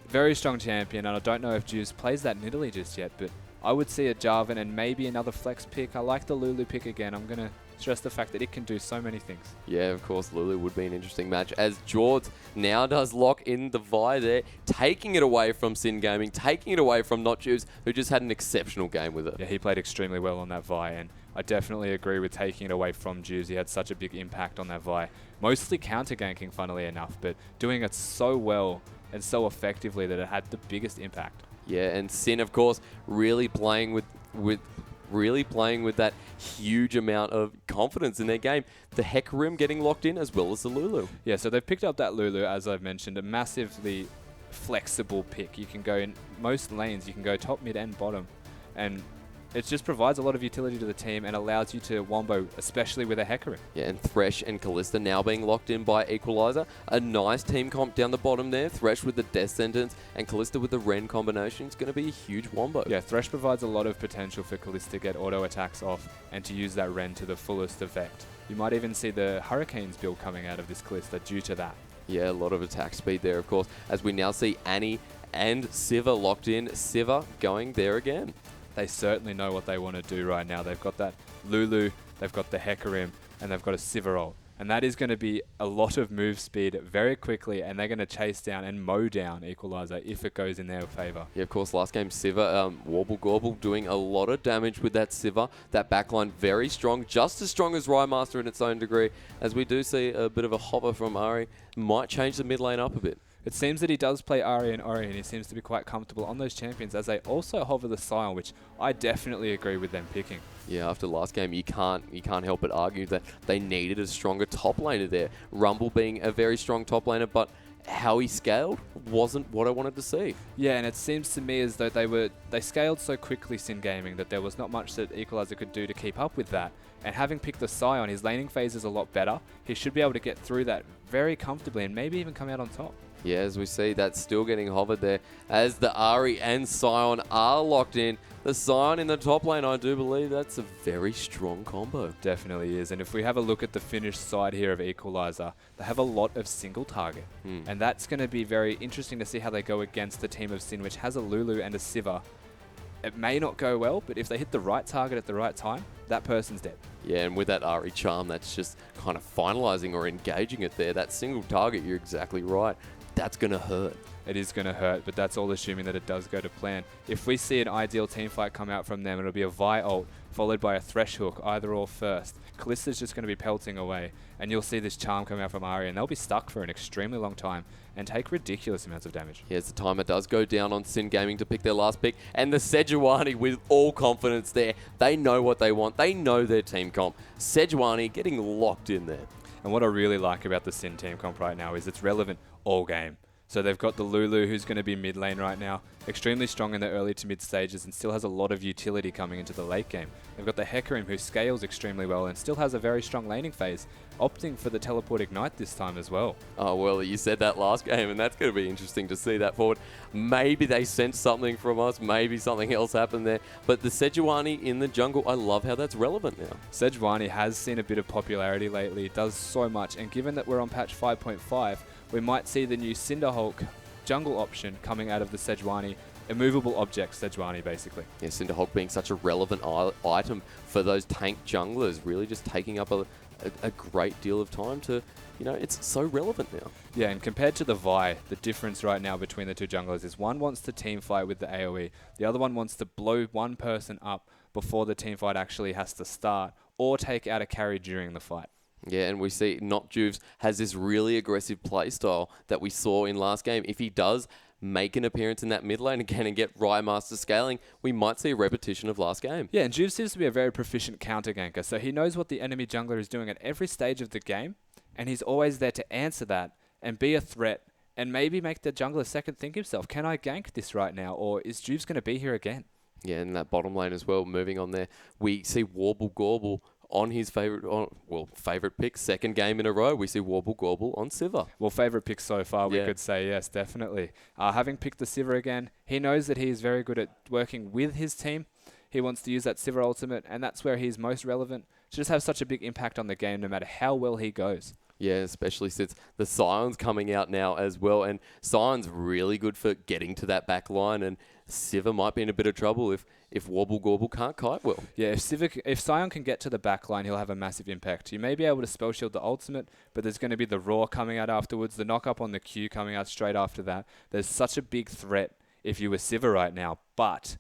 Very strong champion, and I don't know if Juice plays that in Italy just yet, but I would see a Jarvan and maybe another flex pick. I like the Lulu pick again. I'm going to stress the fact that it can do so many things. Yeah, of course, Lulu would be an interesting match, as George now does lock in the Vi there, taking it away from Sin Gaming, taking it away from Not Juice, who just had an exceptional game with it. Yeah, he played extremely well on that Vi, and I definitely agree with taking it away from Juice. He had such a big impact on that Vi. Mostly counter-ganking, funnily enough, but doing it so well and so effectively that it had the biggest impact. Yeah, and Sin, of course, really playing with that huge amount of confidence in their game. The Hecarim getting locked in as well as the Lulu. Yeah, so they've picked up that Lulu, as I've mentioned, a massively flexible pick. You can go in most lanes, you can go top, mid, and bottom. And it just provides a lot of utility to the team and allows you to wombo, especially with a Hecarim. Yeah, and Thresh and Kalista now being locked in by Equalizer. A nice team comp down the bottom there. Thresh with the Death Sentence and Kalista with the Ren combination. It's going to be a huge wombo. Yeah, Thresh provides a lot of potential for Kalista to get auto attacks off and to use that Ren to the fullest effect. You might even see the Hurricanes build coming out of this Kalista due to that. Yeah, a lot of attack speed there, of course, as we now see Annie and Siva locked in. Siva going there again. They certainly know what they want to do right now. They've got that Lulu, they've got the Hecarim, and they've got a Siva ult. And that is going to be a lot of move speed very quickly, and they're going to chase down and mow down Equalizer if it goes in their favor. Yeah, of course, last game Siva, Warble Gorble doing a lot of damage with that Siva. That backline very strong, just as strong as Rymeister in its own degree. As we do see a bit of a hover from Ari, might change the mid lane up a bit. It seems that he does play Ari and Ori, and he seems to be quite comfortable on those champions as they also hover the Sion, which I definitely agree with them picking. Yeah, after last game, you can't help but argue that they needed a stronger top laner there. Rumble being a very strong top laner, but how he scaled wasn't what I wanted to see. Yeah, and it seems to me as though they scaled so quickly, Sin Gaming, that there was not much that Equalizer could do to keep up with that. And having picked the Sion, his laning phase is a lot better. He should be able to get through that very comfortably and maybe even come out on top. Yeah, as we see, that's still getting hovered there as the Ari and Sion are locked in. The Sion in the top lane, I do believe that's a very strong combo. Definitely is. And if we have a look at the Finnish side here of Equalizer, they have a lot of single target. And that's going to be very interesting to see how they go against the team of Sin, which has a Lulu and a Sivir. It may not go well, but if they hit the right target at the right time, that person's dead. Yeah, and with that Ari charm, that's just kind of finalizing or engaging it there. That single target, you're exactly right. That's going to hurt. It is going to hurt, but that's all assuming that it does go to plan. If we see an ideal team fight come out from them, it'll be a Vi ult, followed by a Thresh hook, either or first. Kalista's just going to be pelting away, and you'll see this charm come out from Ari, and they'll be stuck for an extremely long time and take ridiculous amounts of damage. Yes, the timer does go down on Sin Gaming to pick their last pick, and the Sejuani with all confidence there. They know what they want. They know their team comp. Sejuani getting locked in there. And what I really like about the Sin team comp right now is it's relevant all game. So they've got the Lulu, who's going to be mid lane right now, extremely strong in the early to mid stages and still has a lot of utility coming into the late game. They've got the Hecarim, who scales extremely well and still has a very strong laning phase, opting for the Teleport Ignite this time as well. Oh, well, you said that last game, and that's going to be interesting to see that forward. Maybe they sensed something from us. Maybe something else happened there. But the Sejuani in the jungle, I love how that's relevant now. Sejuani has seen a bit of popularity lately. It does so much. And given that we're on patch 5.5, we might see the new Cinderhulk jungle option coming out of the Sejuani. Immovable object Sejuani, basically. Yeah, Cinderhulk being such a relevant item for those tank junglers, really just taking up a great deal of time to, it's so relevant now. Yeah, and compared to the Vi, the difference right now between the two junglers is one wants to team fight with the AoE, the other one wants to blow one person up before the team fight actually has to start, or take out a carry during the fight. Yeah, and we see Not Juves has this really aggressive playstyle that we saw in last game. If he does make an appearance in that mid lane again and get Rymaster scaling, we might see a repetition of last game. Yeah, and Juve seems to be a very proficient counter ganker, so he knows what the enemy jungler is doing at every stage of the game, and he's always there to answer that and be a threat and maybe make the jungler second think himself, can I gank this right now, or is Juve's going to be here again? Yeah, and that bottom lane as well, moving on there. We see Warble Gorble on his favorite pick, second game in a row. We see Warble Gorble on Sivir. Well, favorite pick so far, we could say, yes, definitely. Having picked the Sivir again, he knows that he is very good at working with his team. He wants to use that Sivir ultimate, and that's where he's most relevant, to just have such a big impact on the game no matter how well he goes. Yeah, especially since the Sion's coming out now as well, and Sion's really good for getting to that back line, and Sivir might be in a bit of trouble if Warble Gorble can't kite well. Yeah, if Sion can get to the back line, he'll have a massive impact. You may be able to spell shield the ultimate, but there's going to be the Roar coming out afterwards, the knock up on the Q coming out straight after that. There's such a big threat if you were Sivir right now, but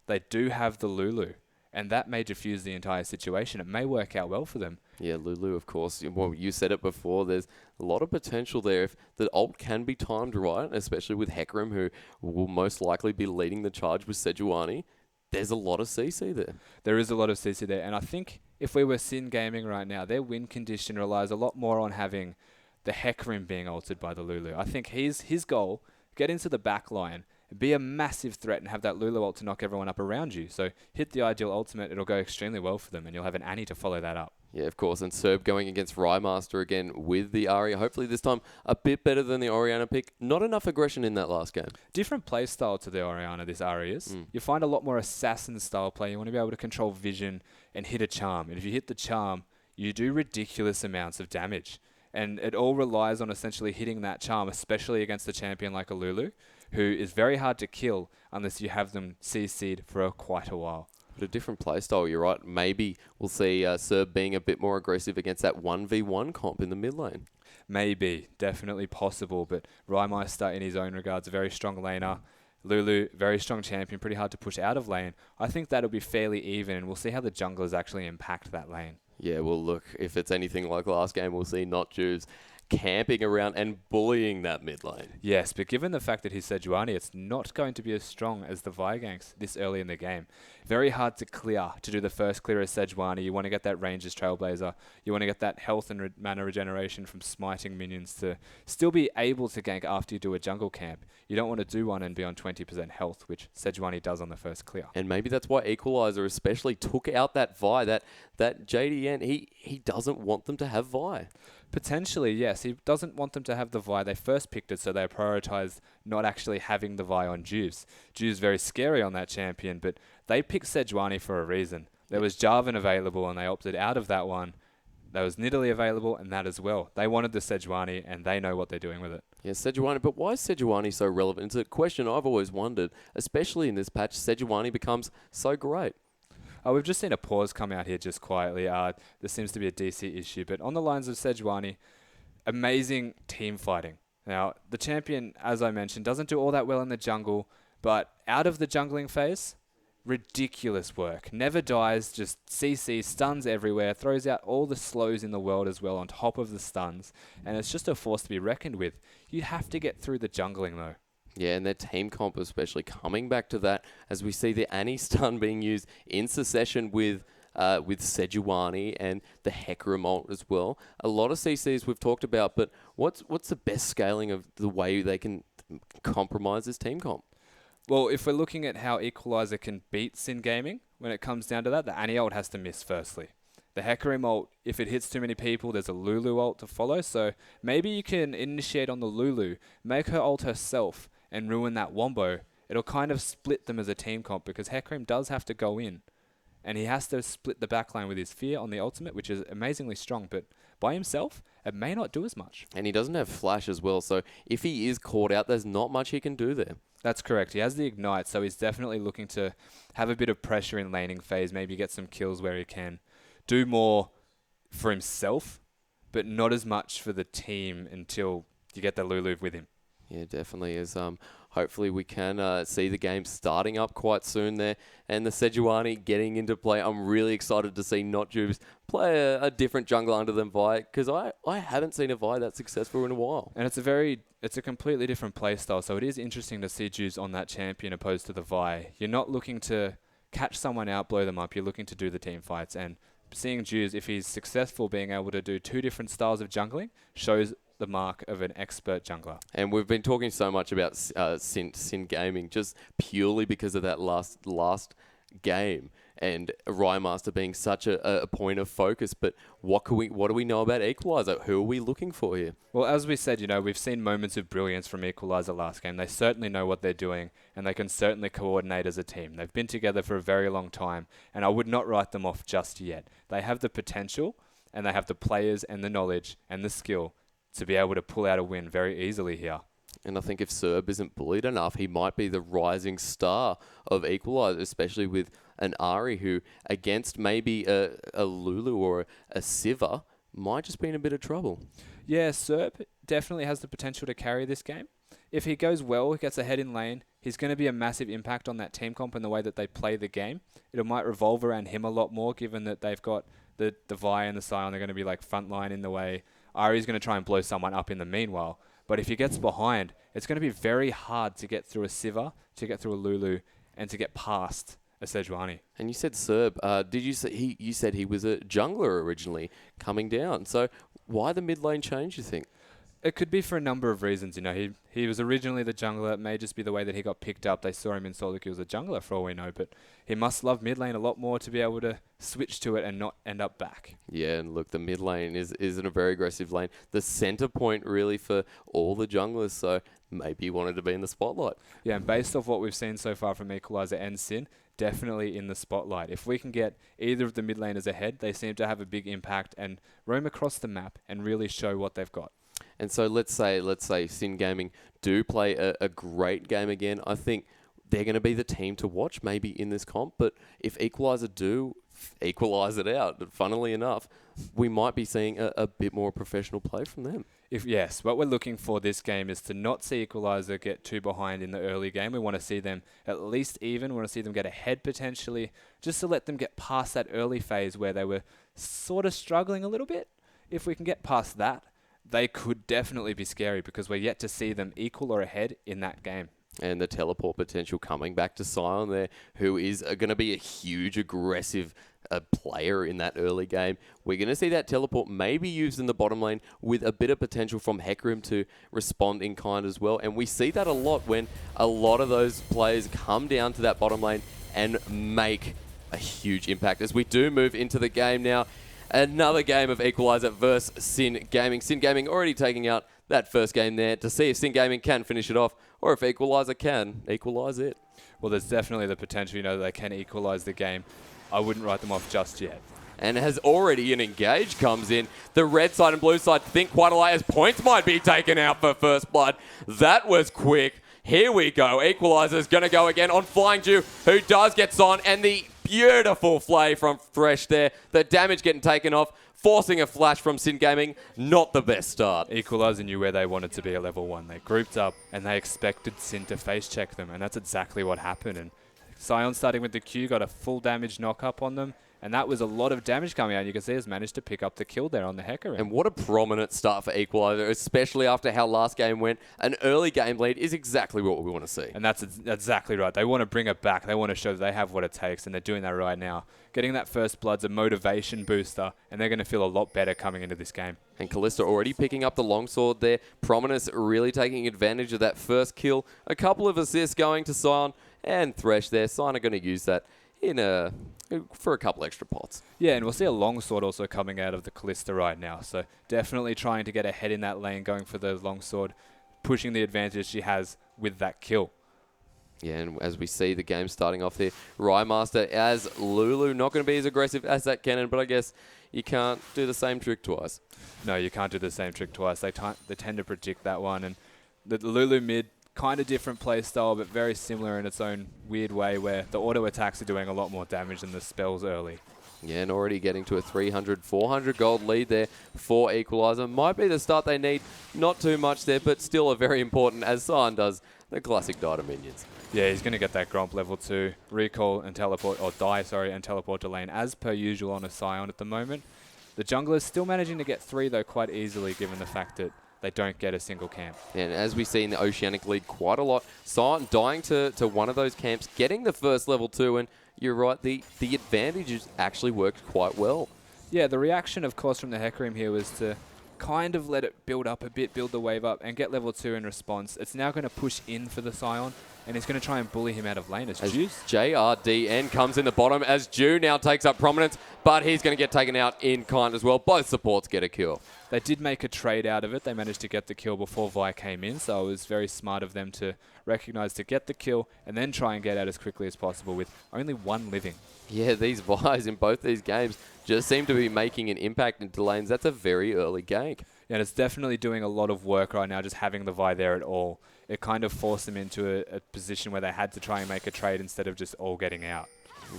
they do have the Lulu, and that may diffuse the entire situation. It may work out well for them. Yeah, Lulu, of course. Well, you said it before. There's a lot of potential there if the ult can be timed right, especially with Hecarim, who will most likely be leading the charge with Sejuani. There's a lot of CC there. There is a lot of CC there, and I think if we were Sin Gaming right now, their win condition relies a lot more on having the Hecarim being ulted by the Lulu. I think his goal, get into the back line, be a massive threat and have that Lulu ult to knock everyone up around you. So hit the ideal ultimate, it'll go extremely well for them, and you'll have an Annie to follow that up. Yeah, of course. And Serb going against Rymaster again with the Arya. Hopefully this time a bit better than the Orianna pick. Not enough aggression in that last game. Different play style to the Orianna, this Arya is. You find a lot more assassin style play. You want to be able to control vision and hit a charm. And if you hit the charm, you do ridiculous amounts of damage. And it all relies on essentially hitting that charm, especially against a champion like a Lulu, who is very hard to kill unless you have them CC'd for quite a while. But a different playstyle, you're right. Maybe we'll see Serb being a bit more aggressive against that 1v1 comp in the mid lane. Maybe. Definitely possible. But Rymeister, in his own regards, a very strong laner. Lulu, very strong champion, pretty hard to push out of lane. I think that'll be fairly even, and we'll see how the junglers actually impact that lane. Yeah, well, look, if it's anything like last game, we'll see Not Juves camping around and bullying that mid lane. Yes, but given the fact that he's Sejuani, it's not going to be as strong as the Vi ganks this early in the game. Very hard to clear, to do the first clear as Sejuani. You want to get that range as Trailblazer. You want to get that health and mana regeneration from smiting minions to still be able to gank after you do a jungle camp. You don't want to do one and be on 20% health, which Sejuani does on the first clear. And maybe that's why Equalizer especially took out that Vi, that JDN. He doesn't want them to have Vi. Potentially, yes. He doesn't want them to have the Vi. They first picked it, so they prioritised not actually having the Vi on Juice. Juice very scary on that champion, but they picked Sejuani for a reason. There was Jarvan available, and they opted out of that one. There was Nidalee available, and that as well. They wanted the Sejuani, and they know what they're doing with it. Yeah, Sejuani. But why is Sejuani so relevant? It's a question I've always wondered, especially in this patch. Sejuani becomes so great. We've just seen a pause come out here just quietly. There seems to be a DC issue, but on the lines of Sejuani, amazing team fighting. Now, the champion, as I mentioned, doesn't do all that well in the jungle, but out of the jungling phase, ridiculous work. Never dies, just CC, stuns everywhere, throws out all the slows in the world as well on top of the stuns, and it's just a force to be reckoned with. You have to get through the jungling though. Yeah, and their team comp especially coming back to that as we see the Annie stun being used in succession with Sejuani and the Hecarim ult as well. A lot of CCs we've talked about, but what's the best scaling of the way they can compromise this team comp? Well, if we're looking at how Equalizer can beat Sin Gaming, when it comes down to that, the Annie ult has to miss firstly. The Hecarim ult, if it hits too many people, there's a Lulu ult to follow, so maybe you can initiate on the Lulu, make her ult herself, and ruin that Wombo. It'll kind of split them as a team comp, because Hecarim does have to go in, and he has to split the backline with his Fear on the ultimate, which is amazingly strong, but by himself, it may not do as much. And he doesn't have flash as well, so if he is caught out, there's not much he can do there. That's correct. He has the Ignite, so he's definitely looking to have a bit of pressure in laning phase, maybe get some kills where he can. Do more for himself, but not as much for the team until you get the Lulu with him. Yeah, definitely is. Hopefully we can see the game starting up quite soon there, and the Sejuani getting into play. I'm really excited to see NotJubes play a different jungler under than Vi, because I haven't seen a Vi that successful in a while. And it's a completely different play style, so it is interesting to see Juice on that champion opposed to the Vi. You're not looking to catch someone out, blow them up. You're looking to do the team fights, and seeing Juice, if he's successful being able to do two different styles of jungling, shows the mark of an expert jungler. And we've been talking so much about Sin Gaming just purely because of that last game and Rymaster being such a point of focus. But what do we know about Equalizer? Who are we looking for here? Well, as we said, we've seen moments of brilliance from Equalizer last game. They certainly know what they're doing, and they can certainly coordinate as a team. They've been together for a very long time, and I would not write them off just yet. They have the potential, and they have the players and the knowledge and the skill to be able to pull out a win very easily here. And I think if Serb isn't bullied enough, he might be the rising star of Equalizer, especially with an Ari who, against maybe a Lulu or a Siva, might just be in a bit of trouble. Yeah, Serb definitely has the potential to carry this game. If he goes well, gets ahead in lane, he's going to be a massive impact on that team comp and the way that they play the game. It might revolve around him a lot more, given that they've got the Vi and the Sion. They're going to be like frontline in the way. Ari's going to try and blow someone up in the meanwhile. But if he gets behind, it's going to be very hard to get through a Siva, to get through a Lulu, and to get past a Sejuani. And you said Serb. Did you say you said he was a jungler originally coming down? So why the mid lane change, you think? It could be for a number of reasons. He was originally the jungler. It may just be the way that he got picked up. They saw him in solo queue as a jungler for all we know, but he must love mid lane a lot more to be able to switch to it and not end up back. Yeah, and look, the mid lane isn't a very aggressive lane. The center point really for all the junglers, so maybe he wanted to be in the spotlight. Yeah, and based off what we've seen so far from Equalizer and Sin, definitely in the spotlight. If we can get either of the mid laners ahead, they seem to have a big impact and roam across the map and really show what they've got. And so let's say Sin Gaming do play a great game again. I think they're going to be the team to watch maybe in this comp. But if Equalizer do equalize it out, funnily enough, we might be seeing a bit more professional play from them. Yes, what we're looking for this game is to not see Equalizer get too behind in the early game. We want to see them at least even. We want to see them get ahead potentially, just to let them get past that early phase where they were sort of struggling a little bit. If we can get past that, they could definitely be scary because we're yet to see them equal or ahead in that game. And the teleport potential coming back to Sion there, who is going to be a huge aggressive player in that early game. We're going to see that teleport maybe used in the bottom lane with a bit of potential from Hecarim to respond in kind as well. And we see that a lot when a lot of those players come down to that bottom lane and make a huge impact. As we do move into the game now, Another game of Equalizer versus Sin Gaming. Sin Gaming already taking out that first game there to see if Sin Gaming can finish it off or if Equalizer can equalize it. Well, there's definitely the potential, that they can equalize the game. I wouldn't write them off just yet. And as already an engage comes in, the red side and blue side think quite a lot as points might be taken out for first blood. That was quick. Here we go. Equalizer's going to go again on Flying Jew, who does get on, and the beautiful flay from Thresh there. The damage getting taken off, forcing a flash from Sin Gaming. Not the best start. Equalizer knew where they wanted to be at level 1. They grouped up, and they expected Sin to face check them, and that's exactly what happened. And Sion, starting with the Q, got a full damage knock up on them. And that was a lot of damage coming out. You can see he's managed to pick up the kill there on the Hecarim. And what a prominent start for Equalizer, especially after how last game went. An early game lead is exactly what we want to see. And that's exactly right. They want to bring it back. They want to show that they have what it takes, and they're doing that right now. Getting that first blood's a motivation booster, and they're going to feel a lot better coming into this game. And Kalista already picking up the longsword there. Prominence really taking advantage of that first kill. A couple of assists going to Sion and Thresh there. Sion are going to use that for a couple extra pots. Yeah, and we'll see a longsword also coming out of the Kalista right now. So definitely trying to get ahead in that lane, going for the longsword, pushing the advantage she has with that kill. Yeah, and as we see the game starting off there, Rymaster as Lulu, not going to be as aggressive as that cannon, but I guess you can't do the same trick twice. No, you can't do the same trick twice. They tend to predict that one. And the Lulu mid, kind of different play style, but very similar in its own weird way, where the auto attacks are doing a lot more damage than the spells early. Yeah, and already getting to a 300, 400 gold lead there for Equalizer. Might be the start they need. Not too much there, but still a very important, as Sion does, the classic die to minions. Yeah, he's going to get that Gromp level 2, recall and teleport, or die, sorry, and teleport to lane as per usual on a Sion at the moment. The jungler's still managing to get 3 though quite easily, given the fact that they don't get a single camp. And as we see in the Oceanic League quite a lot, Sion dying to one of those camps, getting the first level 2, and you're right, the advantages actually worked quite well. Yeah, the reaction, of course, from the Hecarim here was to kind of let it build up a bit, build the wave up, and get level 2 in response. It's now going to push in for the Sion, and he's going to try and bully him out of lane as Juice. JRDN comes in the bottom as Jew now takes up prominence, but he's going to get taken out in kind as well. Both supports get a kill. They did make a trade out of it. They managed to get the kill before Vi came in, so it was very smart of them to recognize to get the kill and then try and get out as quickly as possible with only 1 living. Yeah, these Vi's in both these games just seem to be making an impact into lanes. That's a very early gank. Yeah, and it's definitely doing a lot of work right now, just having the Vi there at all. It kind of forced them into a position where they had to try and make a trade instead of just all getting out.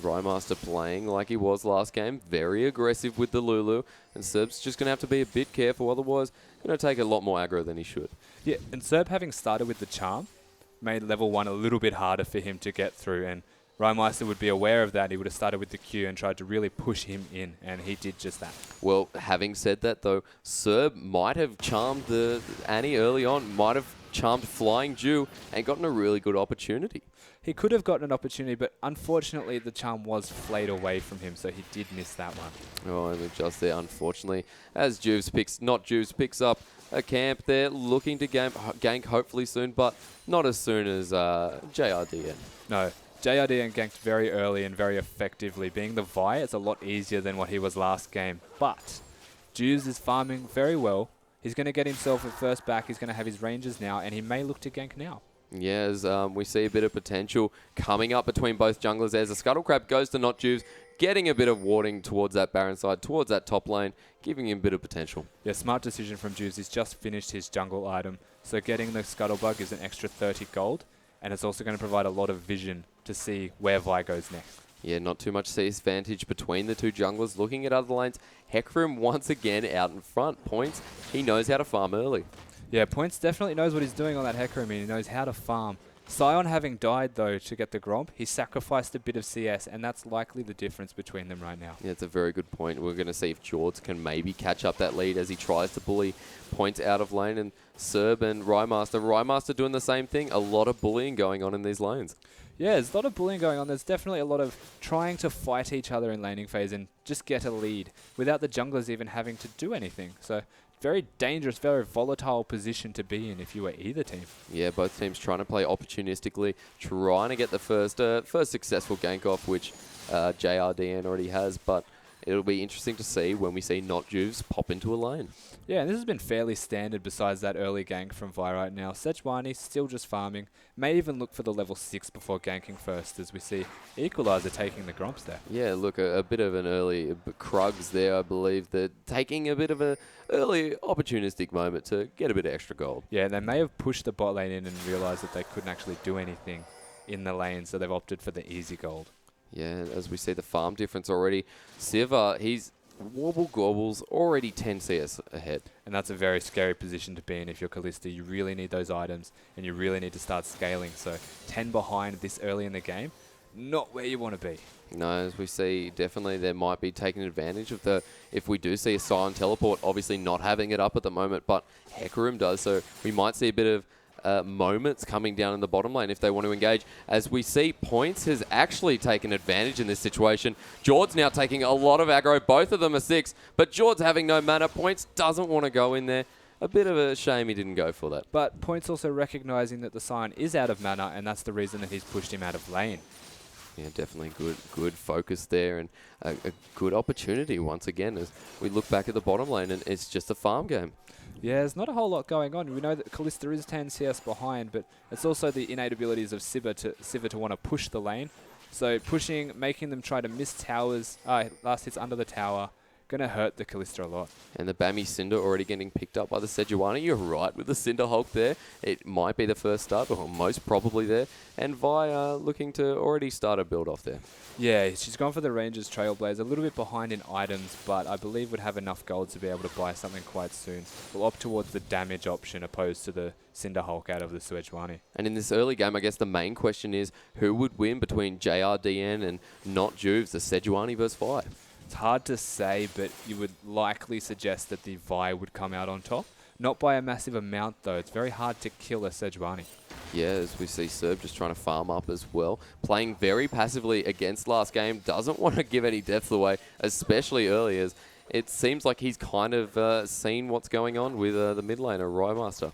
Rymaster playing like he was last game, very aggressive with the Lulu, and Serb's just going to have to be a bit careful, otherwise going to take a lot more aggro than he should. Yeah, and Serb having started with the Charm made level 1 a little bit harder for him to get through, and Rymeister would be aware of that. He would have started with the Q and tried to really push him in, and he did just that. Well, having said that, though, Serb might have charmed the Annie early on, might have charmed Flying Jew, and gotten a really good opportunity. He could have gotten an opportunity, but unfortunately the charm was flayed away from him, so he did miss that one. Oh, and just there, unfortunately, as Juves picks up a camp there, looking to gank hopefully soon, but not as soon as JRDN. No. JRDN ganked very early and very effectively. Being the Vi, it's a lot easier than what he was last game. But Juves is farming very well. He's going to get himself at first back. He's going to have his ranges now, and he may look to gank now. Yeah, as we see a bit of potential coming up between both junglers. As the Scuttle Crab goes to not Juves, getting a bit of warding towards that Baron side, towards that top lane, giving him a bit of potential. Yeah, smart decision from Juves. He's just finished his jungle item, so getting the Scuttlebug is an extra 30 gold, and it's also going to provide a lot of vision to see where Vi goes next. Yeah, not too much disadvantage between the two junglers. Looking at other lanes, Hecarim once again out in front. Points, he knows how to farm early. Yeah, Points definitely knows what he's doing on that Hecarim, and he knows how to farm. Sion having died, though, to get the Gromp, he sacrificed a bit of CS, and that's likely the difference between them right now. Yeah, it's a very good point. We're going to see if Jords can maybe catch up that lead as he tries to bully Points out of lane, and Serb and Rymaster doing the same thing. A lot of bullying going on in these lanes. Yeah, there's a lot of bullying going on. There's definitely a lot of trying to fight each other in laning phase and just get a lead without the junglers even having to do anything. So very dangerous, very volatile position to be in if you were either team. Yeah, both teams trying to play opportunistically, trying to get the first successful gank off, which JRDN already has, but it'll be interesting to see when we see Not Juves pop into a lane. Yeah, and this has been fairly standard besides that early gank from Vi right now. Sejuani still just farming. May even look for the level 6 before ganking first, as we see Equalizer taking the Gromps there. Yeah, look, a bit of an early Krugs there, I believe, that taking a bit of an early opportunistic moment to get a bit of extra gold. Yeah, they may have pushed the bot lane in and realised that they couldn't actually do anything in the lane, so they've opted for the easy gold. Yeah, as we see the farm difference already. Siva, he's Warble Gobbles already 10 CS ahead. And that's a very scary position to be in if you're Kalista. You really need those items, and you really need to start scaling. So 10 behind this early in the game, not where you want to be. No, as we see, definitely there might be taking advantage of the, if we do see a Sion teleport, obviously not having it up at the moment, but Hecarim does. So we might see a bit of moments coming down in the bottom lane if they want to engage. As we see, Points has actually taken advantage in this situation. Jord's now taking a lot of aggro. Both of them are 6, but Jord's having no mana. Points doesn't want to go in there. A bit of a shame he didn't go for that. But Points also recognizing that the Sion is out of mana, and that's the reason that he's pushed him out of lane. Yeah, definitely good focus there, and a good opportunity once again as we look back at the bottom lane, and it's just a farm game. Yeah, there's not a whole lot going on. We know that Kalista is 10 CS behind, but it's also the innate abilities of Siva to want to push the lane. So pushing, making them try to miss towers, last hits under the tower, going to hurt the Kalista a lot. And the Bammy Cinder already getting picked up by the Sejuani. You're right with the Cinder Hulk there. It might be the first start, or most probably there. And Vi looking to already start a build off there. Yeah, she's gone for the Rangers Trailblazer, a little bit behind in items, but I believe would have enough gold to be able to buy something quite soon. We'll opt towards the damage option opposed to the Cinder Hulk out of the Sejuani. And in this early game, I guess the main question is who would win between JRDN and Not Juves, the Sejuani versus Vi? It's hard to say, but you would likely suggest that the Vi would come out on top. Not by a massive amount, though. It's very hard to kill a Sejuani. Yeah, as we see Serb just trying to farm up as well. Playing very passively against last game. Doesn't want to give any depth away, especially early, as it seems like he's kind of seen what's going on with the mid laner, Rymaster.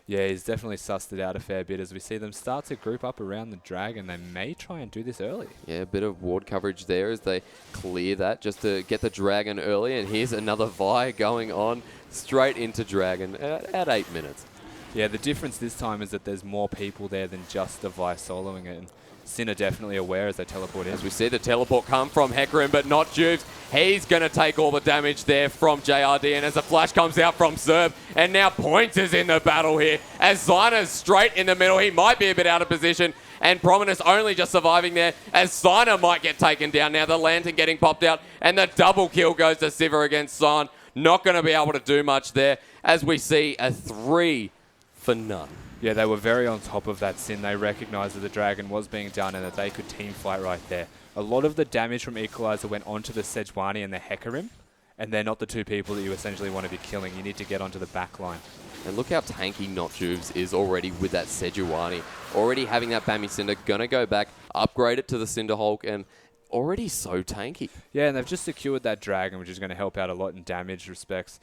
Yeah, he's definitely sussed it out a fair bit as we see them start to group up around the dragon. They may try and do this early. Yeah, a bit of ward coverage there as they clear that just to get the dragon early. And here's another Vi going on straight into dragon at 8 minutes. Yeah, the difference this time is that there's more people there than just the Vi soloing it. And Sin are definitely aware as they teleport in. As we see the teleport come from Hecarim, but not Juves. He's going to take all the damage there from JRD, and as the flash comes out from Serb, and now Points is in the battle here. As Zyna's straight in the middle, he might be a bit out of position, and Prominus only just surviving there, as Zyna might get taken down. Now the lantern getting popped out, and the double kill goes to Siva against Sion. Not going to be able to do much there, as we see a 3 for none. Yeah, they were very on top of that Sin. They recognised that the dragon was being done and that they could team fight right there. A lot of the damage from Equalizer went onto the Sejuani and the Hecarim, and they're not the two people that you essentially want to be killing. You need to get onto the back line. And look how tanky Not Juves is already with that Sejuani. Already having that Bammy Cinder, gonna go back, upgrade it to the Cinder Hulk, and already so tanky. Yeah, and they've just secured that dragon, which is going to help out a lot in damage respects.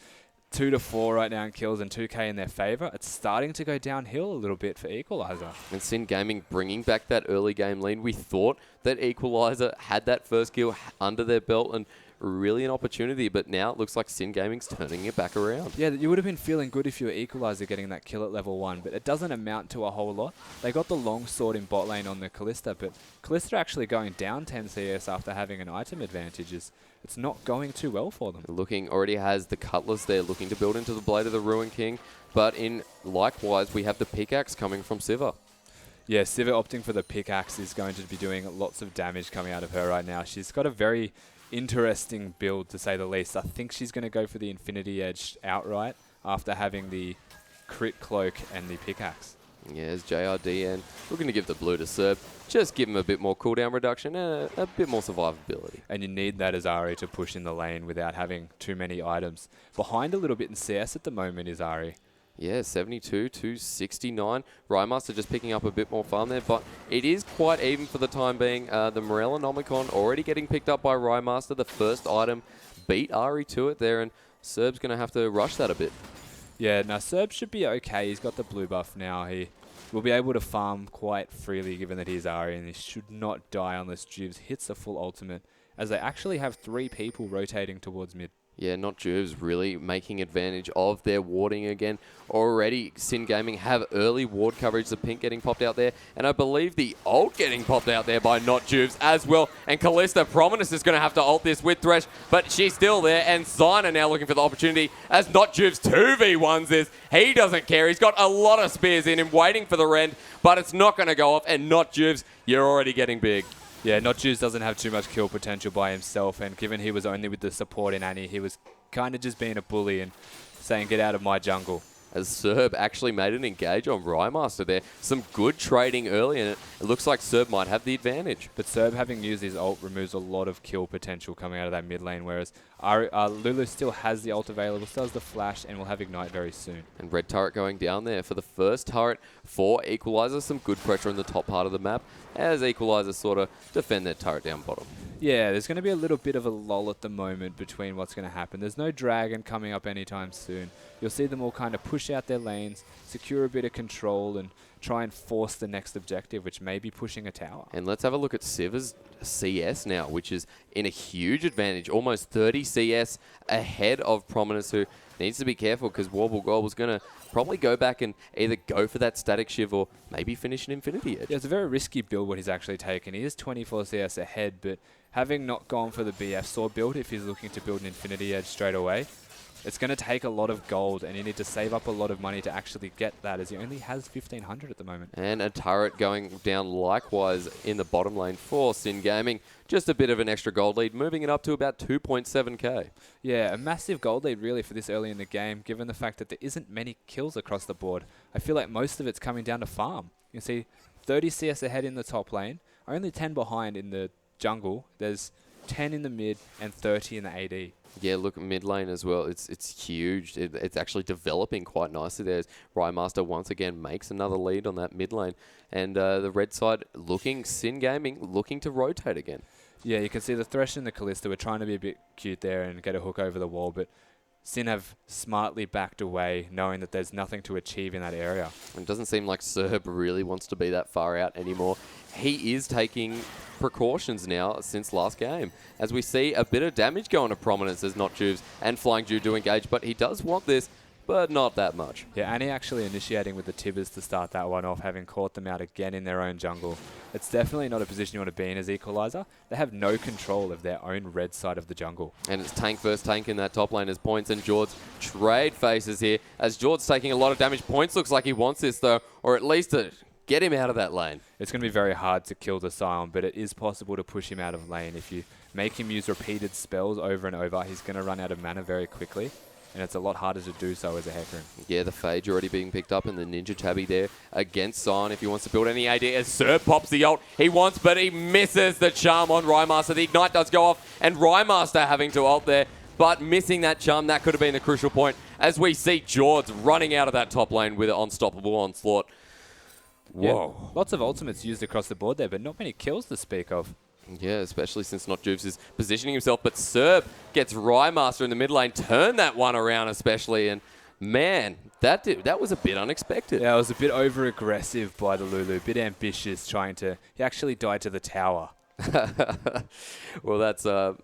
2 to 4 right now in kills and 2k in their favour. It's starting to go downhill a little bit for Equalizer. And Sin Gaming bringing back that early game lead. We thought that Equalizer had that first kill under their belt and really an opportunity, but now it looks like Sin Gaming's turning it back around. Yeah, you would have been feeling good if you were Equalizer getting that kill at level 1, but it doesn't amount to a whole lot. They got the long sword in bot lane on the Kalista, but Kalista actually going down 10 CS after having an item advantage it's not going too well for them. Looking, already has the Cutlass there, looking to build into the Blade of the Ruin King, but in likewise, we have the pickaxe coming from Siva. Yeah, Siva opting for the pickaxe is going to be doing lots of damage coming out of her right now. She's got a very interesting build, to say the least. I think she's going to go for the Infinity Edge outright after having the crit cloak and the pickaxe. Yeah, as JRD and looking to give the blue to Serb. Just give him a bit more cooldown reduction and a bit more survivability. And you need that as Ari to push in the lane without having too many items. Behind a little bit in CS at the moment is Ari. Yeah, 72 to 69. Rymaster just picking up a bit more farm there, but it is quite even for the time being. The Morellonomicon already getting picked up by Rymaster. The first item beat Ari to it there, and Serb's going to have to rush that a bit. Yeah, now Serb should be okay. He's got the blue buff now. He will be able to farm quite freely given that he's Ari, and he should not die unless Juves hits a full ultimate as they actually have 3 people rotating towards mid. Yeah, not Juves really making advantage of their warding again. Already, Sin Gaming have early ward coverage. The pink getting popped out there. And I believe the ult getting popped out there by Not Juves as well. And Callista Prominus is going to have to ult this with Thresh, but she's still there. And Zyna now looking for the opportunity as Not Juves 2v1s this. He doesn't care. He's got a lot of spears in him waiting for the rend, but it's not going to go off. And Not Juves, you're already getting big. Yeah, Not Juves doesn't have too much kill potential by himself, and given he was only with the support in Annie, he was kind of just being a bully and saying, get out of my jungle. As Serb actually made an engage on Rymaster there. Some good trading early, and it looks like Serb might have the advantage. But Serb, having used his ult, removes a lot of kill potential coming out of that mid lane, whereas Lulu still has the ult available, still has the flash, and will have Ignite very soon. And red turret going down there for the first turret for Equalizer. Some good pressure in the top part of the map as Equalizer sort of defend their turret down bottom. Yeah, there's going to be a little bit of a lull at the moment between what's going to happen. There's no dragon coming up anytime soon. You'll see them all kind of push out their lanes, secure a bit of control, and try and force the next objective, which may be pushing a tower. And let's have a look at Siva's CS now, which is in a huge advantage. Almost 30 CS ahead of Prominence, who needs to be careful because Warble Gobble's going to probably go back and either go for that static shiv or maybe finish an Infinity Edge. Yeah, it's a very risky build what he's actually taken. He is 24 CS ahead, but having not gone for the BF Sword build, if he's looking to build an Infinity Edge straight away, it's going to take a lot of gold, and you need to save up a lot of money to actually get that, as he only has 1,500 at the moment. And a turret going down likewise in the bottom lane for Sin Gaming. Just a bit of an extra gold lead, moving it up to about 2.7k. Yeah, a massive gold lead really for this early in the game, given the fact that there isn't many kills across the board. I feel like most of it's coming down to farm. You can see 30 CS ahead in the top lane, only 10 behind in the jungle. There's 10 in the mid and 30 in the AD. Yeah, look at mid lane as well. It's huge. It's actually developing quite nicely there. Rymaster once again makes another lead on that mid lane. And the red side looking, Sin Gaming looking to rotate again. Yeah, you can see the Thresh and the Callista were trying to be a bit cute there and get a hook over the wall, but Sin have smartly backed away, knowing that there's nothing to achieve in that area. It doesn't seem like Serb really wants to be that far out anymore. He is taking precautions now since last game, as we see a bit of damage going to Prominence as Not Juves and Flying Jew do engage, but he does want this, but not that much. Yeah, Annie actually initiating with the Tibbers to start that one off, having caught them out again in their own jungle. It's definitely not a position you want to be in as Equalizer. They have no control of their own red side of the jungle. And it's tank versus tank in that top lane as Points and George trade faces here, as George's taking a lot of damage. Points looks like he wants this though, or at least to get him out of that lane. It's going to be very hard to kill the Scion, but it is possible to push him out of lane. If you make him use repeated spells over and over, he's going to run out of mana very quickly. And it's a lot harder to do so as a Hecarim. Yeah, the Phage already being picked up, and the Ninja Tabby there against Sion if he wants to build any AD. As Serb pops the ult, he wants, but he misses the charm on Rymaster. The Ignite does go off, and Rymaster having to ult there, but missing that charm. That could have been the crucial point, as we see George running out of that top lane with an unstoppable onslaught. Whoa. Yeah, lots of ultimates used across the board there, but not many kills to speak of. Yeah, especially since Not Juves is positioning himself, but Serb gets Rymaster in the mid lane, turn that one around especially, and man, that was a bit unexpected. Yeah, it was a bit over-aggressive by the Lulu, a bit ambitious he actually died to the tower. Well, that's, I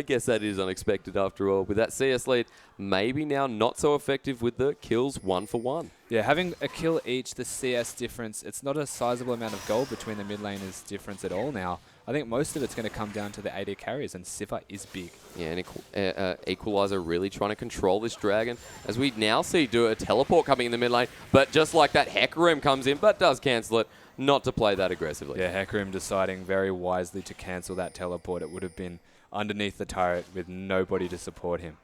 guess that is unexpected after all. With that CS lead, maybe now not so effective with the kills 1-for-1. Yeah, having a kill each, the CS difference, it's not a sizable amount of gold between the mid laners difference at all now. I think most of it's going to come down to the AD carries, and Sivir is big. Yeah, and Equalizer really trying to control this dragon, as we now see do a teleport coming in the mid lane, but just like that, Hecarim comes in, but does cancel it. Not to play that aggressively. Yeah, Hecarim deciding very wisely to cancel that teleport. It would have been underneath the turret with nobody to support him.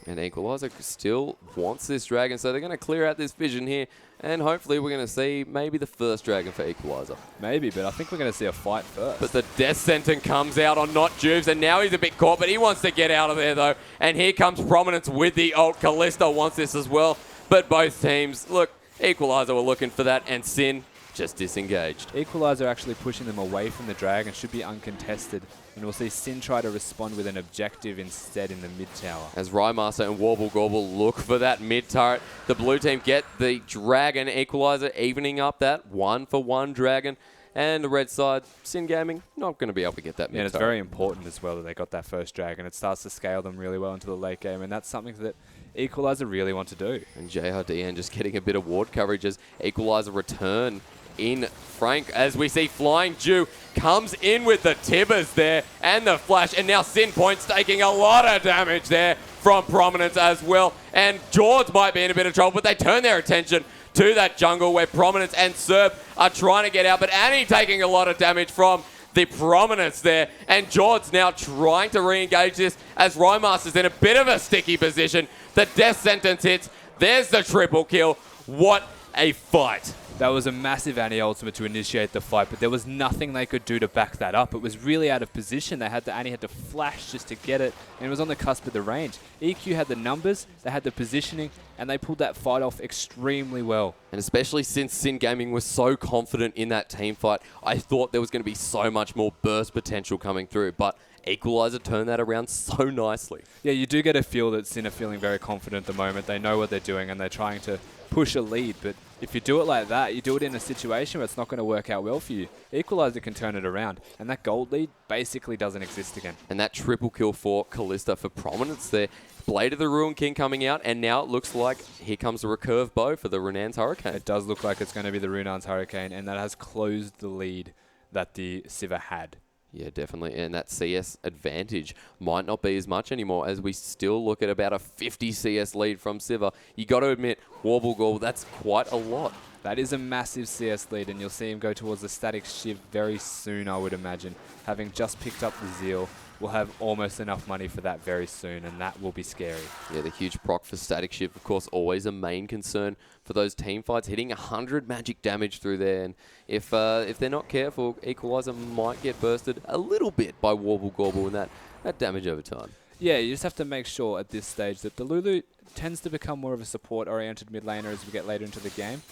And Equalizer still wants this dragon, so they're going to clear out this vision here, and hopefully we're going to see maybe the first dragon for Equalizer. Maybe, but I think we're going to see a fight first. But the Death Sentence comes out on Not Juves, and now he's a bit caught, but he wants to get out of there though. And here comes Prominence with the ult. Callista wants this as well, but both teams, look, Equalizer were looking for that, and Sin just disengaged. Equalizer actually pushing them away from the dragon, should be uncontested. And we'll see Sin try to respond with an objective instead in the mid tower. As Rymaster and Warble Gobble look for that mid turret, the blue team get the dragon. Equalizer evening up that 1-for-1 dragon. And the red side, Sin Gaming, not going to be able to get that mid Yeah, and it's turret. very important as well that they got that first dragon. It starts to scale them really well into the late game, and that's something that Equalizer really want to do. And JRDN just getting a bit of ward coverage as Equalizer return in Frank. As we see Flying Dew comes in with the Tibbers there and the flash. And now Sin Point's taking a lot of damage there from Prominence as well. And George might be in a bit of trouble, but they turn their attention to that jungle where Prominence and Serb are trying to get out. But Annie taking a lot of damage from the Prominence there. And George now trying to re-engage this as Rymaster's in a bit of a sticky position. The death sentence hits. There's the triple kill. What a fight. That was a massive anti-ultimate to initiate the fight, but there was nothing they could do to back that up. It was really out of position. Annie had to flash just to get it, and it was on the cusp of the range. EQ had the numbers, they had the positioning, and they pulled that fight off extremely well. And especially since Sin Gaming was so confident in that team fight, I thought there was going to be so much more burst potential coming through, but Equalizer turned that around so nicely. Yeah, you do get a feel that Sin are feeling very confident at the moment. They know what they're doing, and they're trying to push a lead, but if you do it like that, you do it in a situation where it's not going to work out well for you. Equalizer can turn it around, and that gold lead basically doesn't exist again. And that triple kill for Kalista for Prominence there. Blade of the Ruin King coming out, and now it looks like here comes the recurve bow for the Renan's Hurricane. It does look like it's going to be the Runan's Hurricane, and that has closed the lead that the Sivir had. Yeah, definitely. And that CS advantage might not be as much anymore as we still look at about a 50 CS lead from Sivir. You got to admit, Warble Gorble, that's quite a lot. That is a massive CS lead, and you'll see him go towards the Static Shiv very soon, I would imagine. Having just picked up the Zeal, we'll have almost enough money for that very soon, and that will be scary. Yeah, the huge proc for Static Shiv, of course, always a main concern for those team fights, hitting 100 magic damage through there. And if they're not careful, Equalizer might get bursted a little bit by Warble Gorble and that damage over time. Yeah, you just have to make sure at this stage that the Lulu tends to become more of a support-oriented mid laner as we get later into the game.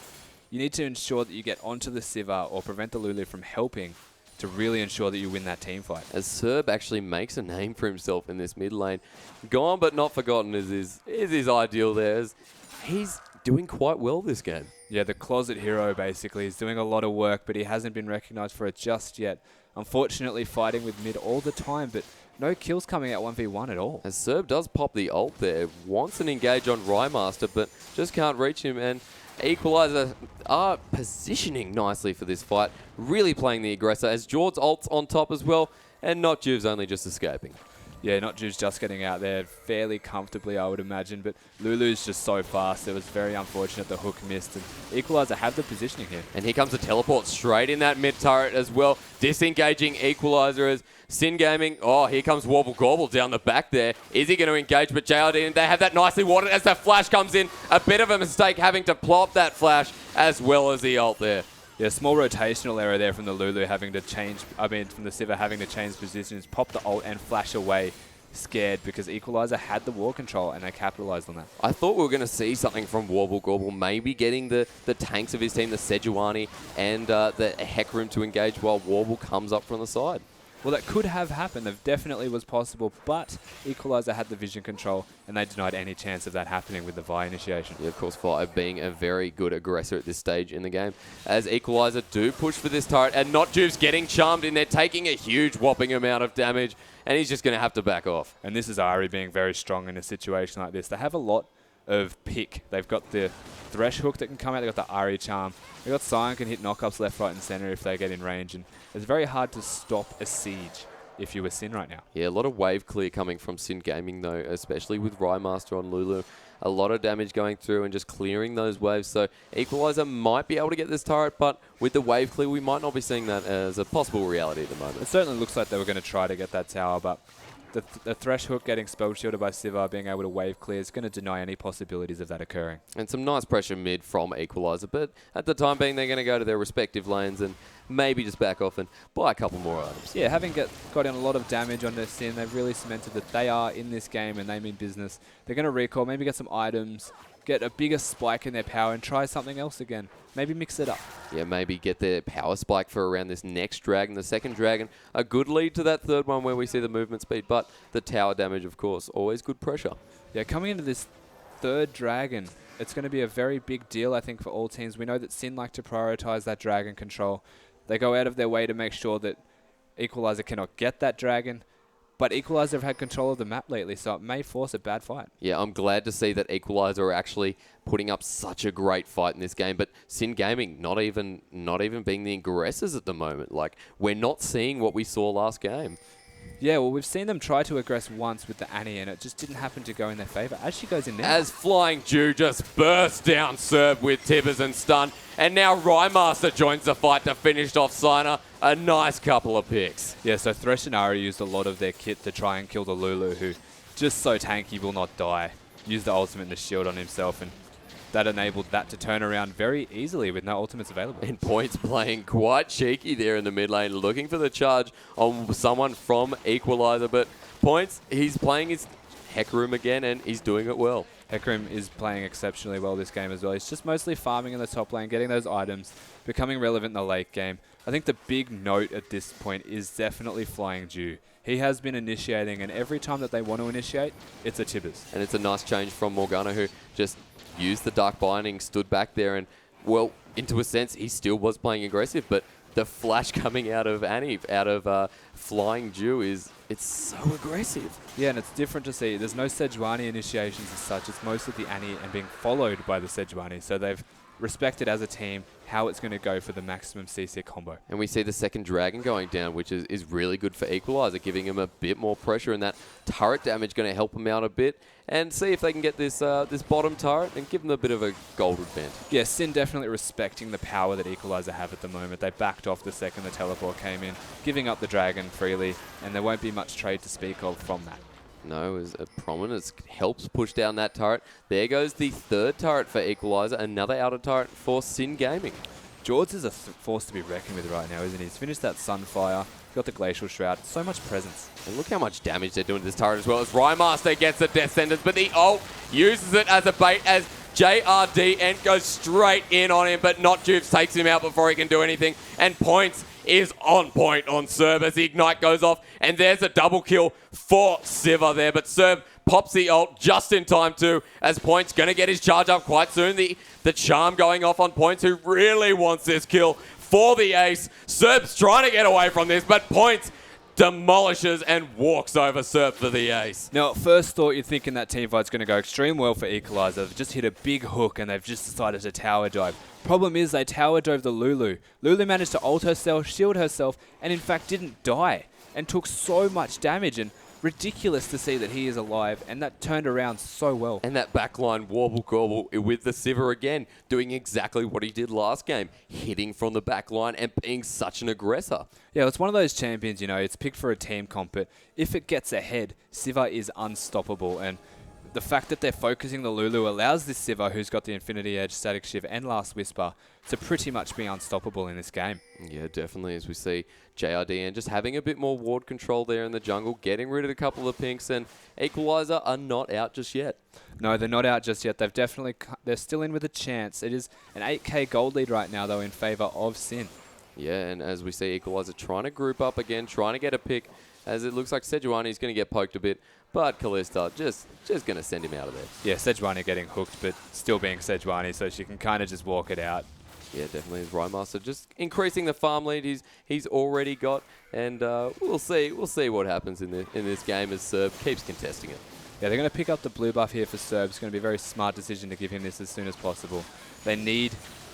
You need to ensure that you get onto the Sivir or prevent the Lulu from helping to really ensure that you win that team fight. As Serb actually makes a name for himself in this mid lane. Gone but not forgotten is his ideal there. As he's doing quite well this game. Yeah, the closet hero basically is doing a lot of work, but he hasn't been recognized for it just yet. Unfortunately, fighting with mid all the time, but no kills coming out 1v1 at all. As Serb does pop the ult there, wants an engage on Rymaster, but just can't reach him. And Equalizer are positioning nicely for this fight, really playing the aggressor as Jord's ult's on top as well, and Not Juve's only just escaping. Yeah, Not Juve's just getting out there fairly comfortably, I would imagine, but Lulu's just so fast. It was very unfortunate the hook missed, and Equalizer have the positioning here. And here comes the teleport straight in that mid turret as well, disengaging Equalizer as Sin Gaming. Oh, here comes Warble Gorble down the back there. Is he going to engage? But JRD, they have that nicely watered as the flash comes in. A bit of a mistake having to plop that flash as well as the ult there. Yeah, small rotational error there from the Lulu having to change, from the Sivir having to change positions, pop the ult and flash away, scared because Equalizer had the wall control and they capitalized on that. I thought we were going to see something from Warble Gorble, maybe getting the tanks of his team, the Sejuani and the Hecarim to engage while Warble comes up from the side. Well, that could have happened. That definitely was possible, but Equalizer had the vision control, and they denied any chance of that happening with the Vi initiation. Yeah, of course, Vi being a very good aggressor at this stage in the game. As Equalizer do push for this turret, and Not Juve's getting charmed in there, taking a huge whopping amount of damage, and he's just going to have to back off. And this is Ari being very strong in a situation like this. They have a lot of pick. They've got the Thresh hook that can come out. They've got the Ari charm. They've got Sion can hit knockups left, right, and center if they get in range. And it's very hard to stop a siege if you were Sin right now. Yeah, a lot of wave clear coming from Sin Gaming though, especially with Rymaster on Lulu. A lot of damage going through and just clearing those waves. So Equalizer might be able to get this turret, but with the wave clear, we might not be seeing that as a possible reality at the moment. It certainly looks like they were going to try to get that tower, but the Thresh hook getting spell shielded by Sivir, being able to wave clear, is going to deny any possibilities of that occurring. And some nice pressure mid from Equalizer, but at the time being, they're going to go to their respective lanes and maybe just back off and buy a couple more items. Yeah, having got in a lot of damage on their Sin, they've really cemented that they are in this game and they mean business. They're going to recall, maybe get some items, get a bigger spike in their power and try something else again. Maybe mix it up. Yeah, maybe get their power spike for around this next dragon, the second dragon. A good lead to that third one where we see the movement speed, but the tower damage, of course, always good pressure. Yeah, coming into this third dragon, it's going to be a very big deal, I think, for all teams. We know that Sin like to prioritize that dragon control. They go out of their way to make sure that Equalizer cannot get that dragon. But Equalizer have had control of the map lately, so it may force a bad fight. Yeah, I'm glad to see that Equalizer are actually putting up such a great fight in this game. But Sin Gaming not even being the aggressors at the moment. Like, we're not seeing what we saw last game. Yeah, well, we've seen them try to aggress once with the Annie, and it just didn't happen to go in their favor. As she goes in now. As Flying Jew just bursts down Serb with Tibbers and stun. And now Rymaster joins the fight to finish off Sina. A nice couple of picks. Yeah, so Thresh and Ari used a lot of their kit to try and kill the Lulu, who just so tanky will not die. Used the ultimate and the shield on himself, and that enabled that to turn around very easily with no ultimates available. And Points playing quite cheeky there in the mid lane, looking for the charge on someone from Equalizer. But Points, he's playing his Heck Room again, and he's doing it well. Hecarim is playing exceptionally well this game as well. He's just mostly farming in the top lane, getting those items, becoming relevant in the late game. I think the big note at this point is definitely Flying Jew. He has been initiating, and every time that they want to initiate, it's a Tibbers. And it's a nice change from Morgana, who just used the Dark Binding, stood back there, and, well, into a sense, he still was playing aggressive, but the flash coming out of Annie, out of Flying Jew, it's so aggressive. Yeah, and it's different to see. There's no Sejuani initiations as such. It's mostly the Annie and being followed by the Sejuani. So they've respected as a team how it's going to go for the maximum CC combo. And we see the second dragon going down, which is really good for Equalizer, giving him a bit more pressure, and that turret damage going to help him out a bit. And see if they can get this this bottom turret and give them a bit of a gold advantage. Yeah, Sin definitely respecting the power that Equalizer have at the moment. They backed off the second the teleport came in, giving up the dragon freely, and there won't be much trade to speak of from that. No, as a Prominence helps push down that turret. There goes the third turret for Equalizer, another outer turret for Sin Gaming. George is a force to be reckoned with right now, isn't he? He's finished that Sunfire, got the Glacial Shroud, so much presence. And look how much damage they're doing to this turret as well, as Rymaster gets the Death Sentence, but the ult uses it as a bait as JRDN goes straight in on him, but not Jubes takes him out before he can do anything. And Points is on point on Serb as the Ignite goes off, and there's a double kill for Siva there, but Serb pops the ult just in time too, as Points going to get his charge up quite soon. The charm going off on Points, who really wants this kill for the ace. Serb's trying to get away from this, but Points demolishes and walks over Serb for the ace. Now, at first thought, you're thinking that teamfight's going to go extreme well for Equalizer. They've just hit a big hook and they've just decided to tower dive. Problem is, they tower dove the Lulu. Lulu managed to ult herself, shield herself, and in fact didn't die, and took so much damage, and ridiculous to see that he is alive, and that turned around so well. And that backline Warble Gobble with the Siva again, doing exactly what he did last game, hitting from the backline and being such an aggressor. Yeah, it's one of those champions, you know, it's picked for a team comp, but if it gets ahead, Siva is unstoppable, and the fact that they're focusing the Lulu allows this Siva, who's got the Infinity Edge, Static Shiv, and Last Whisper, to pretty much be unstoppable in this game. Yeah, definitely, as we see JRDN just having a bit more ward control there in the jungle, getting rid of a couple of pinks, and Equalizer are not out just yet. No, they're not out just yet. They're still in with a chance. It is an 8k gold lead right now, though, in favor of Sin. Yeah, and as we see Equalizer trying to group up again, trying to get a pick, as it looks like Sejuani is going to get poked a bit, but Kalista just going to send him out of there. Yeah, Sejuani getting hooked, but still being Sejuani, so she can kind of just walk it out. Yeah, definitely. Rymaster just increasing the farm lead he's already got, and we'll see what happens in this game as Serb keeps contesting it. Yeah, they're going to pick up the blue buff here for Serb. It's going to be a very smart decision to give him this as soon as possible. They need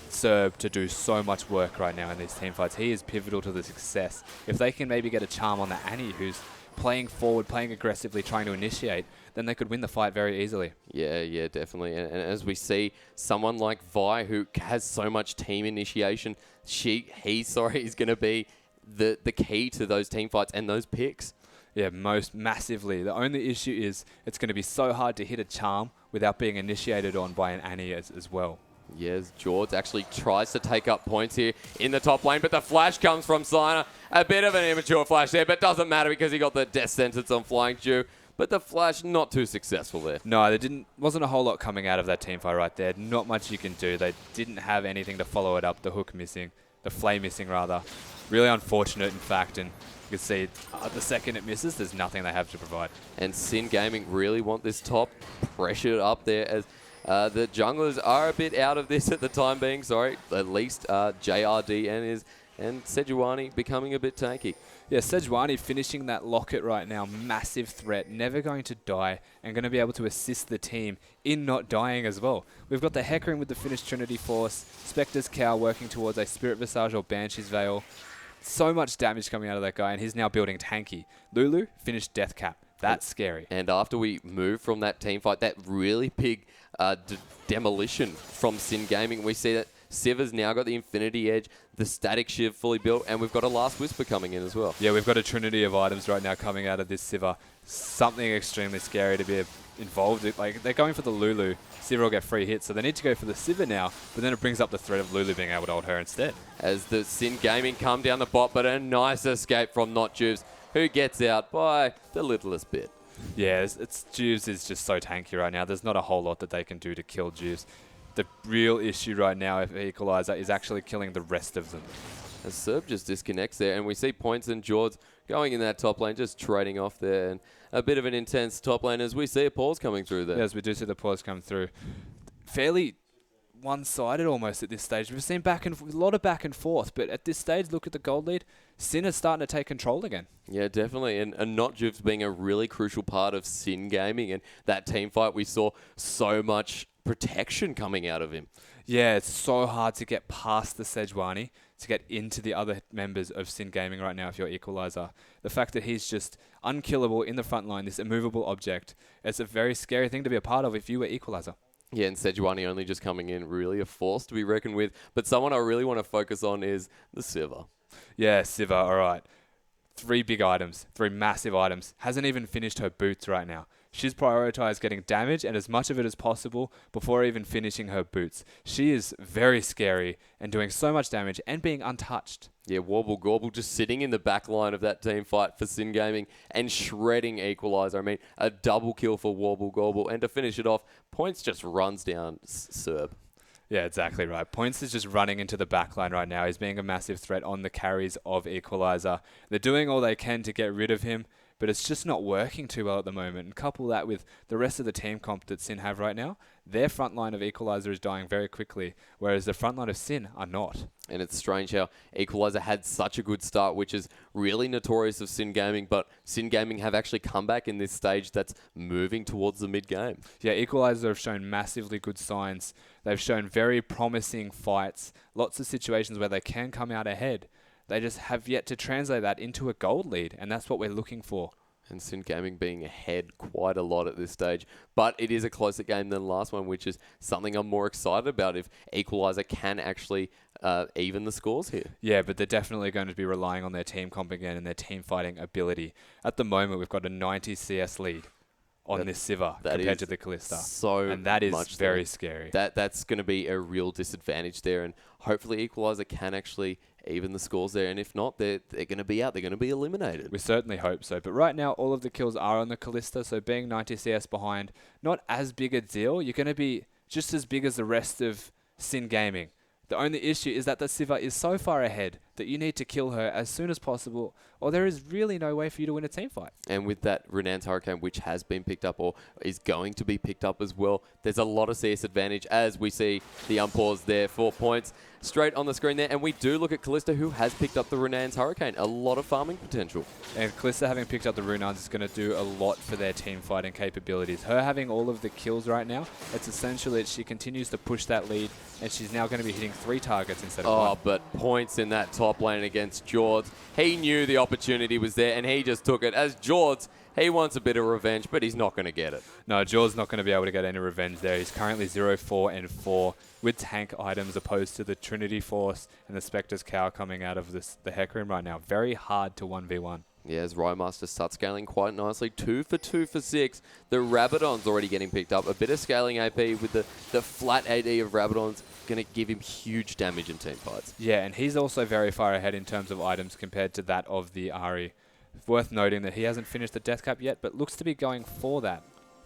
Serb to do so much work right now in these team fights. He is pivotal to the success. If they can maybe get a charm on the Annie, who's playing forward, playing aggressively, trying to initiate, then they could win the fight very easily. Yeah, definitely. And as we see, someone like Vi, who has so much team initiation, he's going to be the key to those team fights and those picks. Yeah, most massively. The only issue is it's going to be so hard to hit a charm without being initiated on by an Annie as well. Yes, George actually tries to take up points here in the top lane, but the flash comes from Sina. A bit of an immature flash there, but doesn't matter because he got the death sentence on Flying Jew. But the flash not too successful there. No, wasn't a whole lot coming out of that teamfight right there. Not much you can do. They didn't have anything to follow it up. The hook missing, the flame missing rather. Really unfortunate, in fact, and you can see the second it misses, there's nothing they have to provide. And Sin Gaming really want this top pressured up there as the junglers are a bit out of this at the time being. Sorry, at least JRDN and Sejuani becoming a bit tanky. Yeah, Sejuani finishing that locket right now. Massive threat, never going to die, and going to be able to assist the team in not dying as well. We've got the Hecarim with the finished Trinity Force, Spectre's Cow working towards a Spirit Visage or Banshee's Veil. So much damage coming out of that guy, and he's now building tanky. Lulu finished Death Cap. That's scary. And after we move from that team fight, that really big demolition from Sin Gaming, we see that Siva's now got the Infinity Edge, the Static Shiv fully built, and we've got a Last Whisper coming in as well. Yeah, we've got a trinity of items right now coming out of this Siva. Something extremely scary to be involved in. Like, they're going for the Lulu. Siva will get free hits, so they need to go for the Siva now, but then it brings up the threat of Lulu being able to hold her instead. As the Sin Gaming come down the bot, but a nice escape from Not Juves, who gets out by the littlest bit. Yeah, Juves is just so tanky right now. There's not a whole lot that they can do to kill Juves. The real issue right now of Equalizer is actually killing the rest of them. As Serb just disconnects there, and we see Points and Jords going in that top lane, just trading off there, and a bit of an intense top lane as we see a pause coming through there. Yes, we do see the pause come through. Fairly one-sided almost at this stage. We've seen a lot of back and forth, but at this stage, look at the gold lead. Sin is starting to take control again. Yeah, definitely. And Not Juves being a really crucial part of Sin Gaming, and that team fight, we saw so much protection coming out of him. Yeah, it's so hard to get past the Sejuani to get into the other members of Sin Gaming right now if you're Equalizer. The fact that he's just unkillable in the front line, this immovable object, it's a very scary thing to be a part of if you were Equalizer. Yeah, and Sejuani only just coming in, really a force to be reckoned with. But someone I really want to focus on is the Siva. Yeah, Siva, all right. 3 big items, 3 massive items. Hasn't even finished her boots right now. She's prioritized getting damage and as much of it as possible before even finishing her boots. She is very scary and doing so much damage and being untouched. Yeah, Warble Gorble just sitting in the back line of that team fight for Sin Gaming and shredding Equalizer. I mean, a double kill for Warble Gorble. And to finish it off, Points just runs down Serb. Yeah, exactly right. Points is just running into the backline right now. He's being a massive threat on the carries of Equalizer. They're doing all they can to get rid of him, but it's just not working too well at the moment. And couple that with the rest of the team comp that Sin have right now, their front line of Equalizer is dying very quickly, whereas the front line of Sin are not. And it's strange how Equalizer had such a good start, which is really notorious of Sin Gaming, but Sin Gaming have actually come back in this stage that's moving towards the mid-game. Yeah, Equalizer have shown massively good signs. They've shown very promising fights, lots of situations where they can come out ahead. They just have yet to translate that into a gold lead, and that's what we're looking for. And Sin Gaming being ahead quite a lot at this stage. But it is a closer game than the last one, which is something I'm more excited about if Equalizer can actually even the scores here. Yeah, but they're definitely going to be relying on their team comp again and their team fighting ability. At the moment, we've got a 90 CS lead on this Siva compared to the Kalista. And that is very scary. That's going to be a real disadvantage there. And hopefully Equalizer can actually even the scores there. And if not, they're going to be out. They're going to be eliminated. We certainly hope so. But right now, all of the kills are on the Kalista. So being 90 CS behind, not as big a deal. You're going to be just as big as the rest of Sin Gaming. The only issue is that the Siva is so far ahead that you need to kill her as soon as possible, or there is really no way for you to win a team fight. And with that Renan's Hurricane, which has been picked up or is going to be picked up as well, there's a lot of CS advantage as we see the unpause there for Points straight on the screen there. And we do look at Kalista, who has picked up the Renan's Hurricane. A lot of farming potential. And Kalista having picked up the Runans is going to do a lot for their team fighting capabilities. Her having all of the kills right now, it's essential that she continues to push that lead, and she's now going to be hitting 3 targets instead of 1. Oh, but Points in that top lane against Jords. He knew the opportunity was there, and he just took it. As Jords, he wants a bit of revenge, but he's not going to get it. No, Jords not going to be able to get any revenge there. He's currently 0-4-4 with tank items opposed to the Trinity Force and the Spectre's Cow coming out of the Hecarim right now. Very hard to 1v1. Yeah, as Rymaster starts scaling quite nicely. 2 for 2 for 6. The Rabadon's already getting picked up. A bit of scaling AP with the flat AD of Rabadon's going to give him huge damage in team fights. Yeah, and he's also very far ahead in terms of items compared to that of the Ahri. Worth noting that he hasn't finished the death cap yet, but looks to be going for that.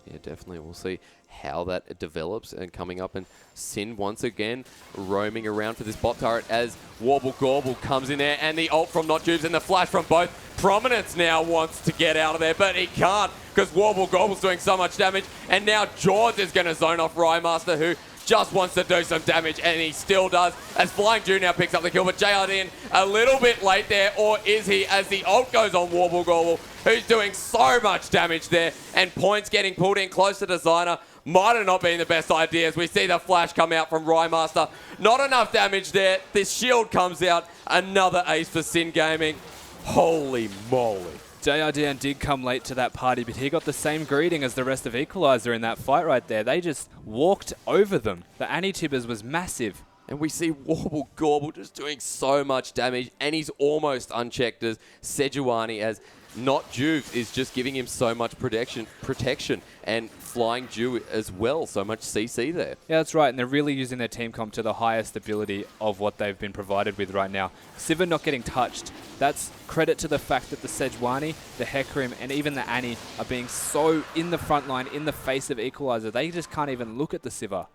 Yeah, definitely. We'll see how that develops and coming up. And Sin once again roaming around for this bot turret as Warble Gorble comes in there. And the ult from Not Juves and the flash from both. Prominence now wants to get out of there, but he can't because Warble Gorble's doing so much damage. And now Jords is going to zone off Rymaster, who just wants to do some damage, and he still does, as Flying Jew now picks up the kill, but JRD a little bit late there, or is he, as the ult goes on Warble Gobble, who's doing so much damage there, and points getting pulled in close to Designer. Might have not been the best idea as we see the flash come out from Rymaster. Not enough damage there. This shield comes out. Another ace for Sin Gaming. Holy moly. JRDN did come late to that party, but he got the same greeting as the rest of Equalizer in that fight right there. They just walked over them. The Anti-Tibbers was massive. And we see Warble Gobble just doing so much damage, and he's almost unchecked as Sejuani, as not Juve is just giving him so much protection, and Flying Jew as well, so much CC there. Yeah, that's right, and they're really using their team comp to the highest ability of what they've been provided with right now. Sivir not getting touched, that's credit to the fact that the Sejuani, the Hecarim, and even the Annie are being so in the front line, in the face of Equalizer. They just can't even look at the Sivir.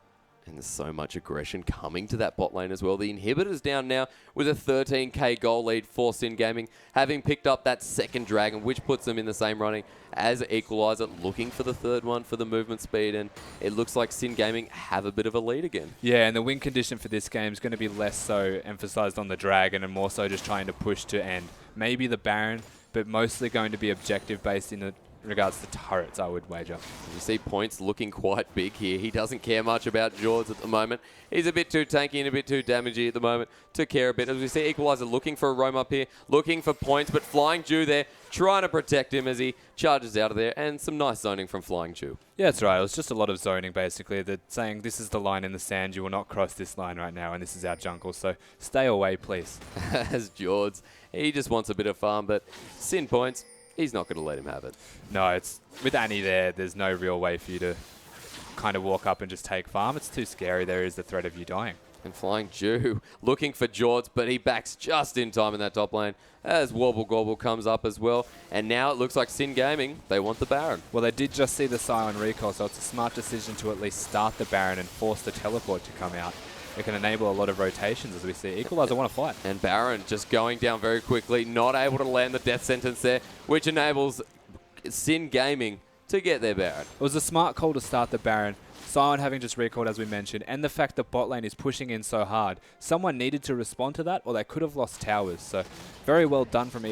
And there's so much aggression coming to that bot lane as well. The inhibitor's down now with a 13k goal lead for Sin Gaming, having picked up that second dragon, which puts them in the same running as Equalizer, looking for the third one for the movement speed. And it looks like Sin Gaming have a bit of a lead again. Yeah, and the win condition for this game is going to be less so emphasized on the dragon and more so just trying to push to end. Maybe the Baron, but mostly going to be objective based in regards to turrets, I would wager. You see points looking quite big here. He doesn't care much about Jords at the moment. He's a bit too tanky and a bit too damagey at the moment to care a bit. As we see Equalizer looking for a roam up here, looking for points, but Flying Jew there trying to protect him as he charges out of there, and some nice zoning from Flying Jew. Yeah, that's right. It was just a lot of zoning, basically. They're saying this is the line in the sand. You will not cross this line right now, and this is our jungle, so stay away, please. As Jords, he just wants a bit of farm, but Sin points, he's not going to let him have it. No, it's with Annie there's no real way for you to kind of walk up and just take farm. It's too scary. There is the threat of you dying. And Flying Jew looking for Jords, but he backs just in time in that top lane as Warble Gobble comes up as well. And now it looks like Sin Gaming, they want the Baron. Well, they did just see the Scion recall, so it's a smart decision to at least start the Baron and force the teleport to come out. It can enable a lot of rotations, as we see. Equalizer want to fight. And Baron just going down very quickly, not able to land the death sentence there, which enables Sin Gaming to get their Baron. It was a smart call to start the Baron. Scion having just recalled, as we mentioned, and the fact that bot lane is pushing in so hard. Someone needed to respond to that, or they could have lost towers. So very well done from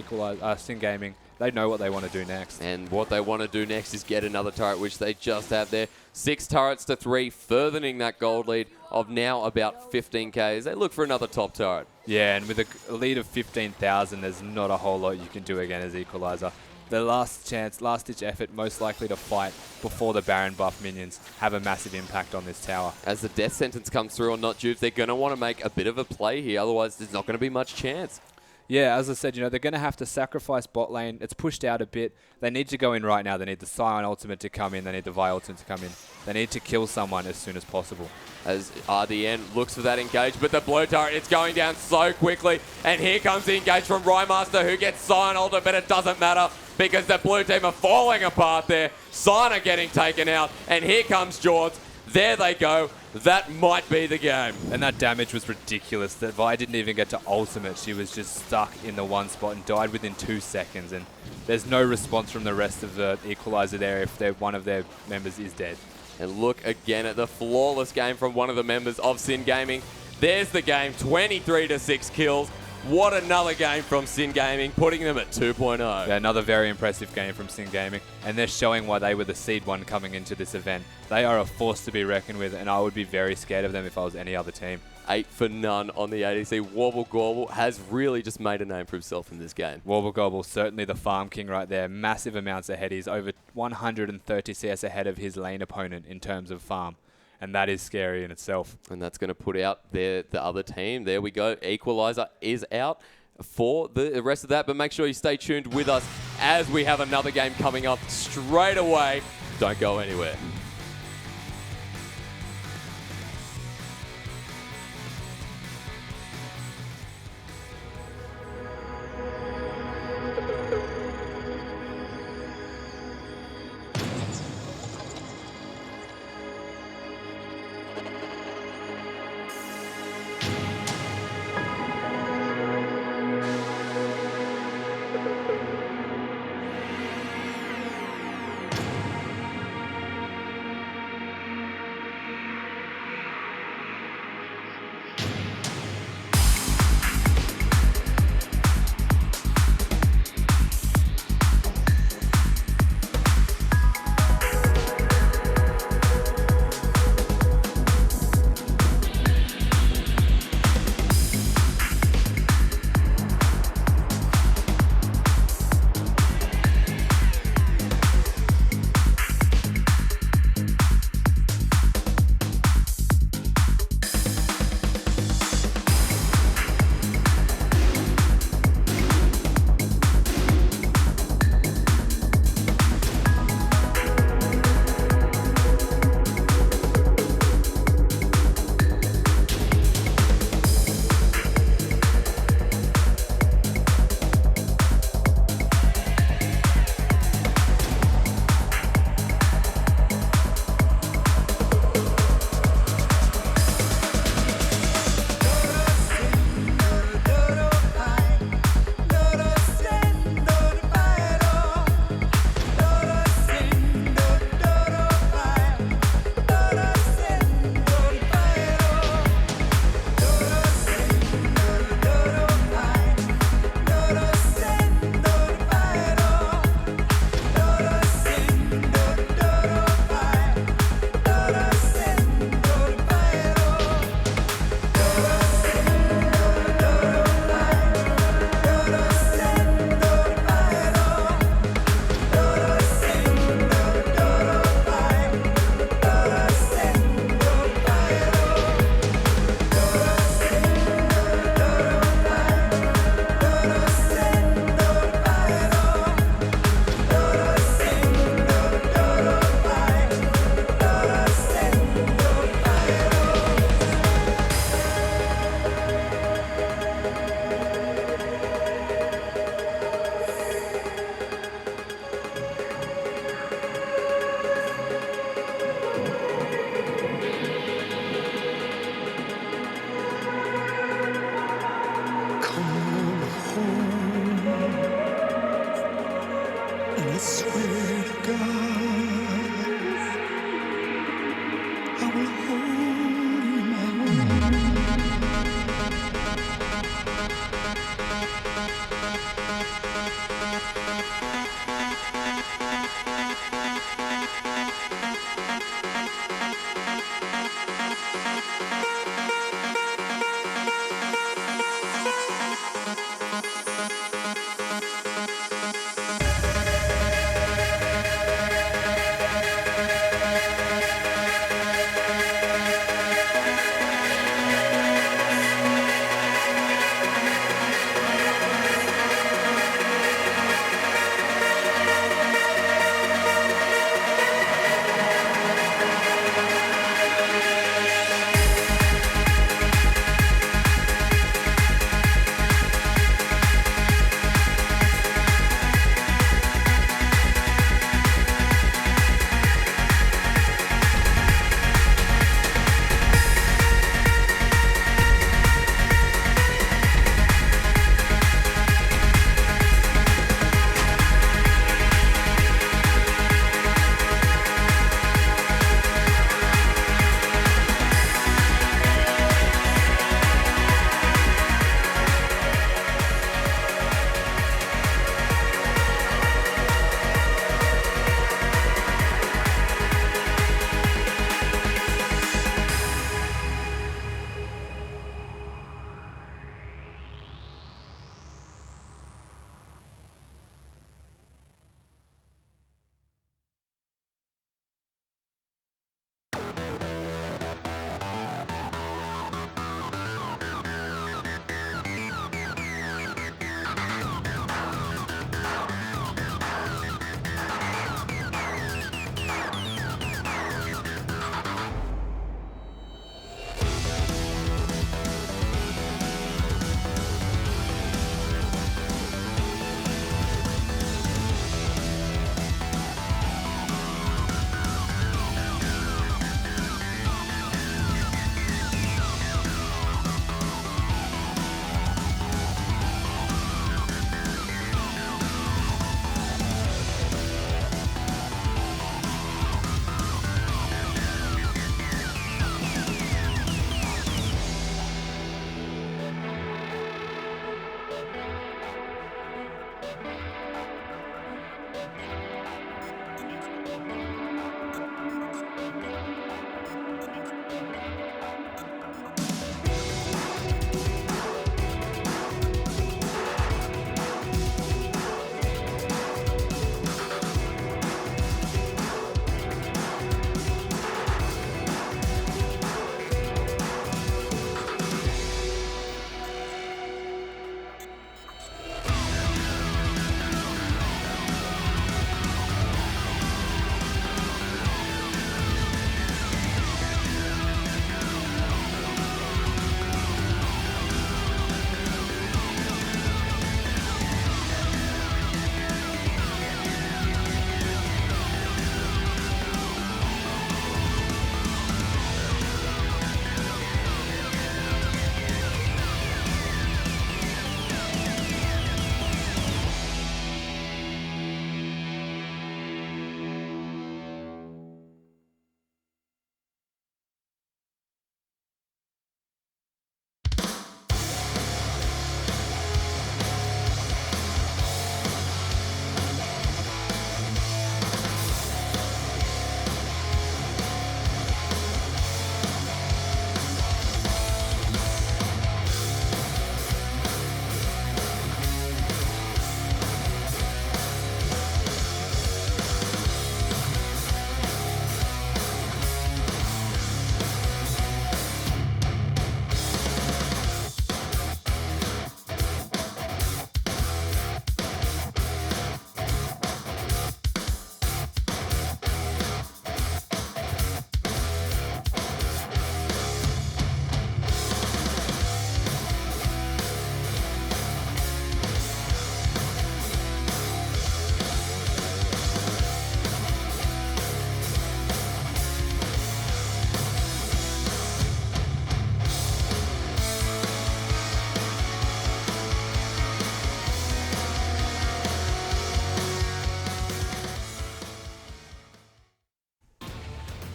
Sin Gaming. They know what they want to do next. And what they want to do next is get another turret, which they just have there. 6 turrets to 3, furthering that gold lead of now about 15k as they look for another top turret. Yeah, and with a lead of 15,000, there's not a whole lot you can do again as Equalizer. The last chance, last-ditch effort, most likely to fight before the Baron buff minions have a massive impact on this tower. As the death sentence comes through on Not Juve, they're going to want to make a bit of a play here, otherwise there's not going to be much chance. Yeah, as I said, they're going to have to sacrifice bot lane. It's pushed out a bit. They need to go in right now. They need the Scion ultimate to come in. They need the Vi ultimate to come in. They need to kill someone as soon as possible. As RDN looks for that engage, but the blue turret, it's going down so quickly. And here comes the engage from Rymaster, who gets Scion ultimate, but it doesn't matter because the blue team are falling apart there. Scion are getting taken out, and here comes Jords. There they go. That might be the game. And that damage was ridiculous. That Vi didn't even get to ultimate. She was just stuck in the one spot and died within 2 seconds. And there's no response from the rest of the Equalizer there if one of their members is dead. And look again at the flawless game from one of the members of Sin Gaming. There's the game, 23-6 kills. What another game from Sin Gaming, putting them at 2.0. Yeah, another very impressive game from Sin Gaming, and they're showing why they were the seed one coming into this event. They are a force to be reckoned with, and I would be very scared of them if I was any other team. 8 for none on the ADC. Warble Gobble has really just made a name for himself in this game. Warble Gobble, certainly the farm king right there. Massive amounts ahead. He's over 130 CS ahead of his lane opponent in terms of farm. And that is scary in itself. And that's going to put out the other team. There we go. Equalizer is out for the rest of that. But make sure you stay tuned with us as we have another game coming up straight away. Don't go anywhere.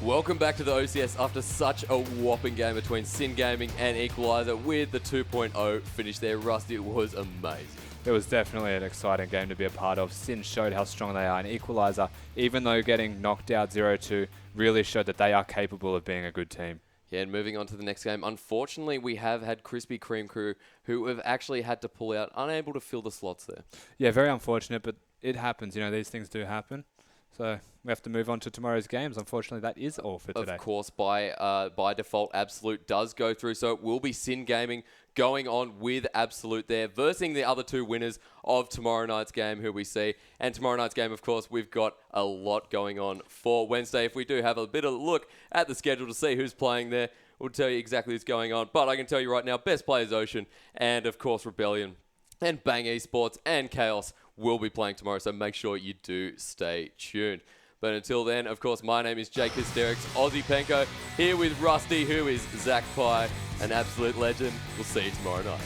Welcome back to the OCS after such a whopping game between Sin Gaming and Equalizer with the 2.0 finish there. Rusty, it was amazing. It was definitely an exciting game to be a part of. Sin showed how strong they are, and Equalizer, even though getting knocked out 0-2, really showed that they are capable of being a good team. Yeah, and moving on to the next game, unfortunately we have had Krispy Kreme crew who have actually had to pull out, unable to fill the slots there. Yeah, very unfortunate, but it happens. You know, these things do happen. So we have to move on to tomorrow's games. Unfortunately, that is all for today. Of course, by default, Absolute does go through, so it will be Sin Gaming going on with Absolute there, versing the other two winners of tomorrow night's game, who we see. And tomorrow night's game, of course, we've got a lot going on for Wednesday. If we do have a bit of a look at the schedule to see who's playing there, we'll tell you exactly what's going on. But I can tell you right now, best players Ocean, and of course Rebellion, and Bang Esports, and Chaos will be playing tomorrow, so make sure you do stay tuned. But until then, of course, my name is Jake Hysterics, Aussie Penko, here with Rusty, who is Zach Pye, an absolute legend. We'll see you tomorrow night.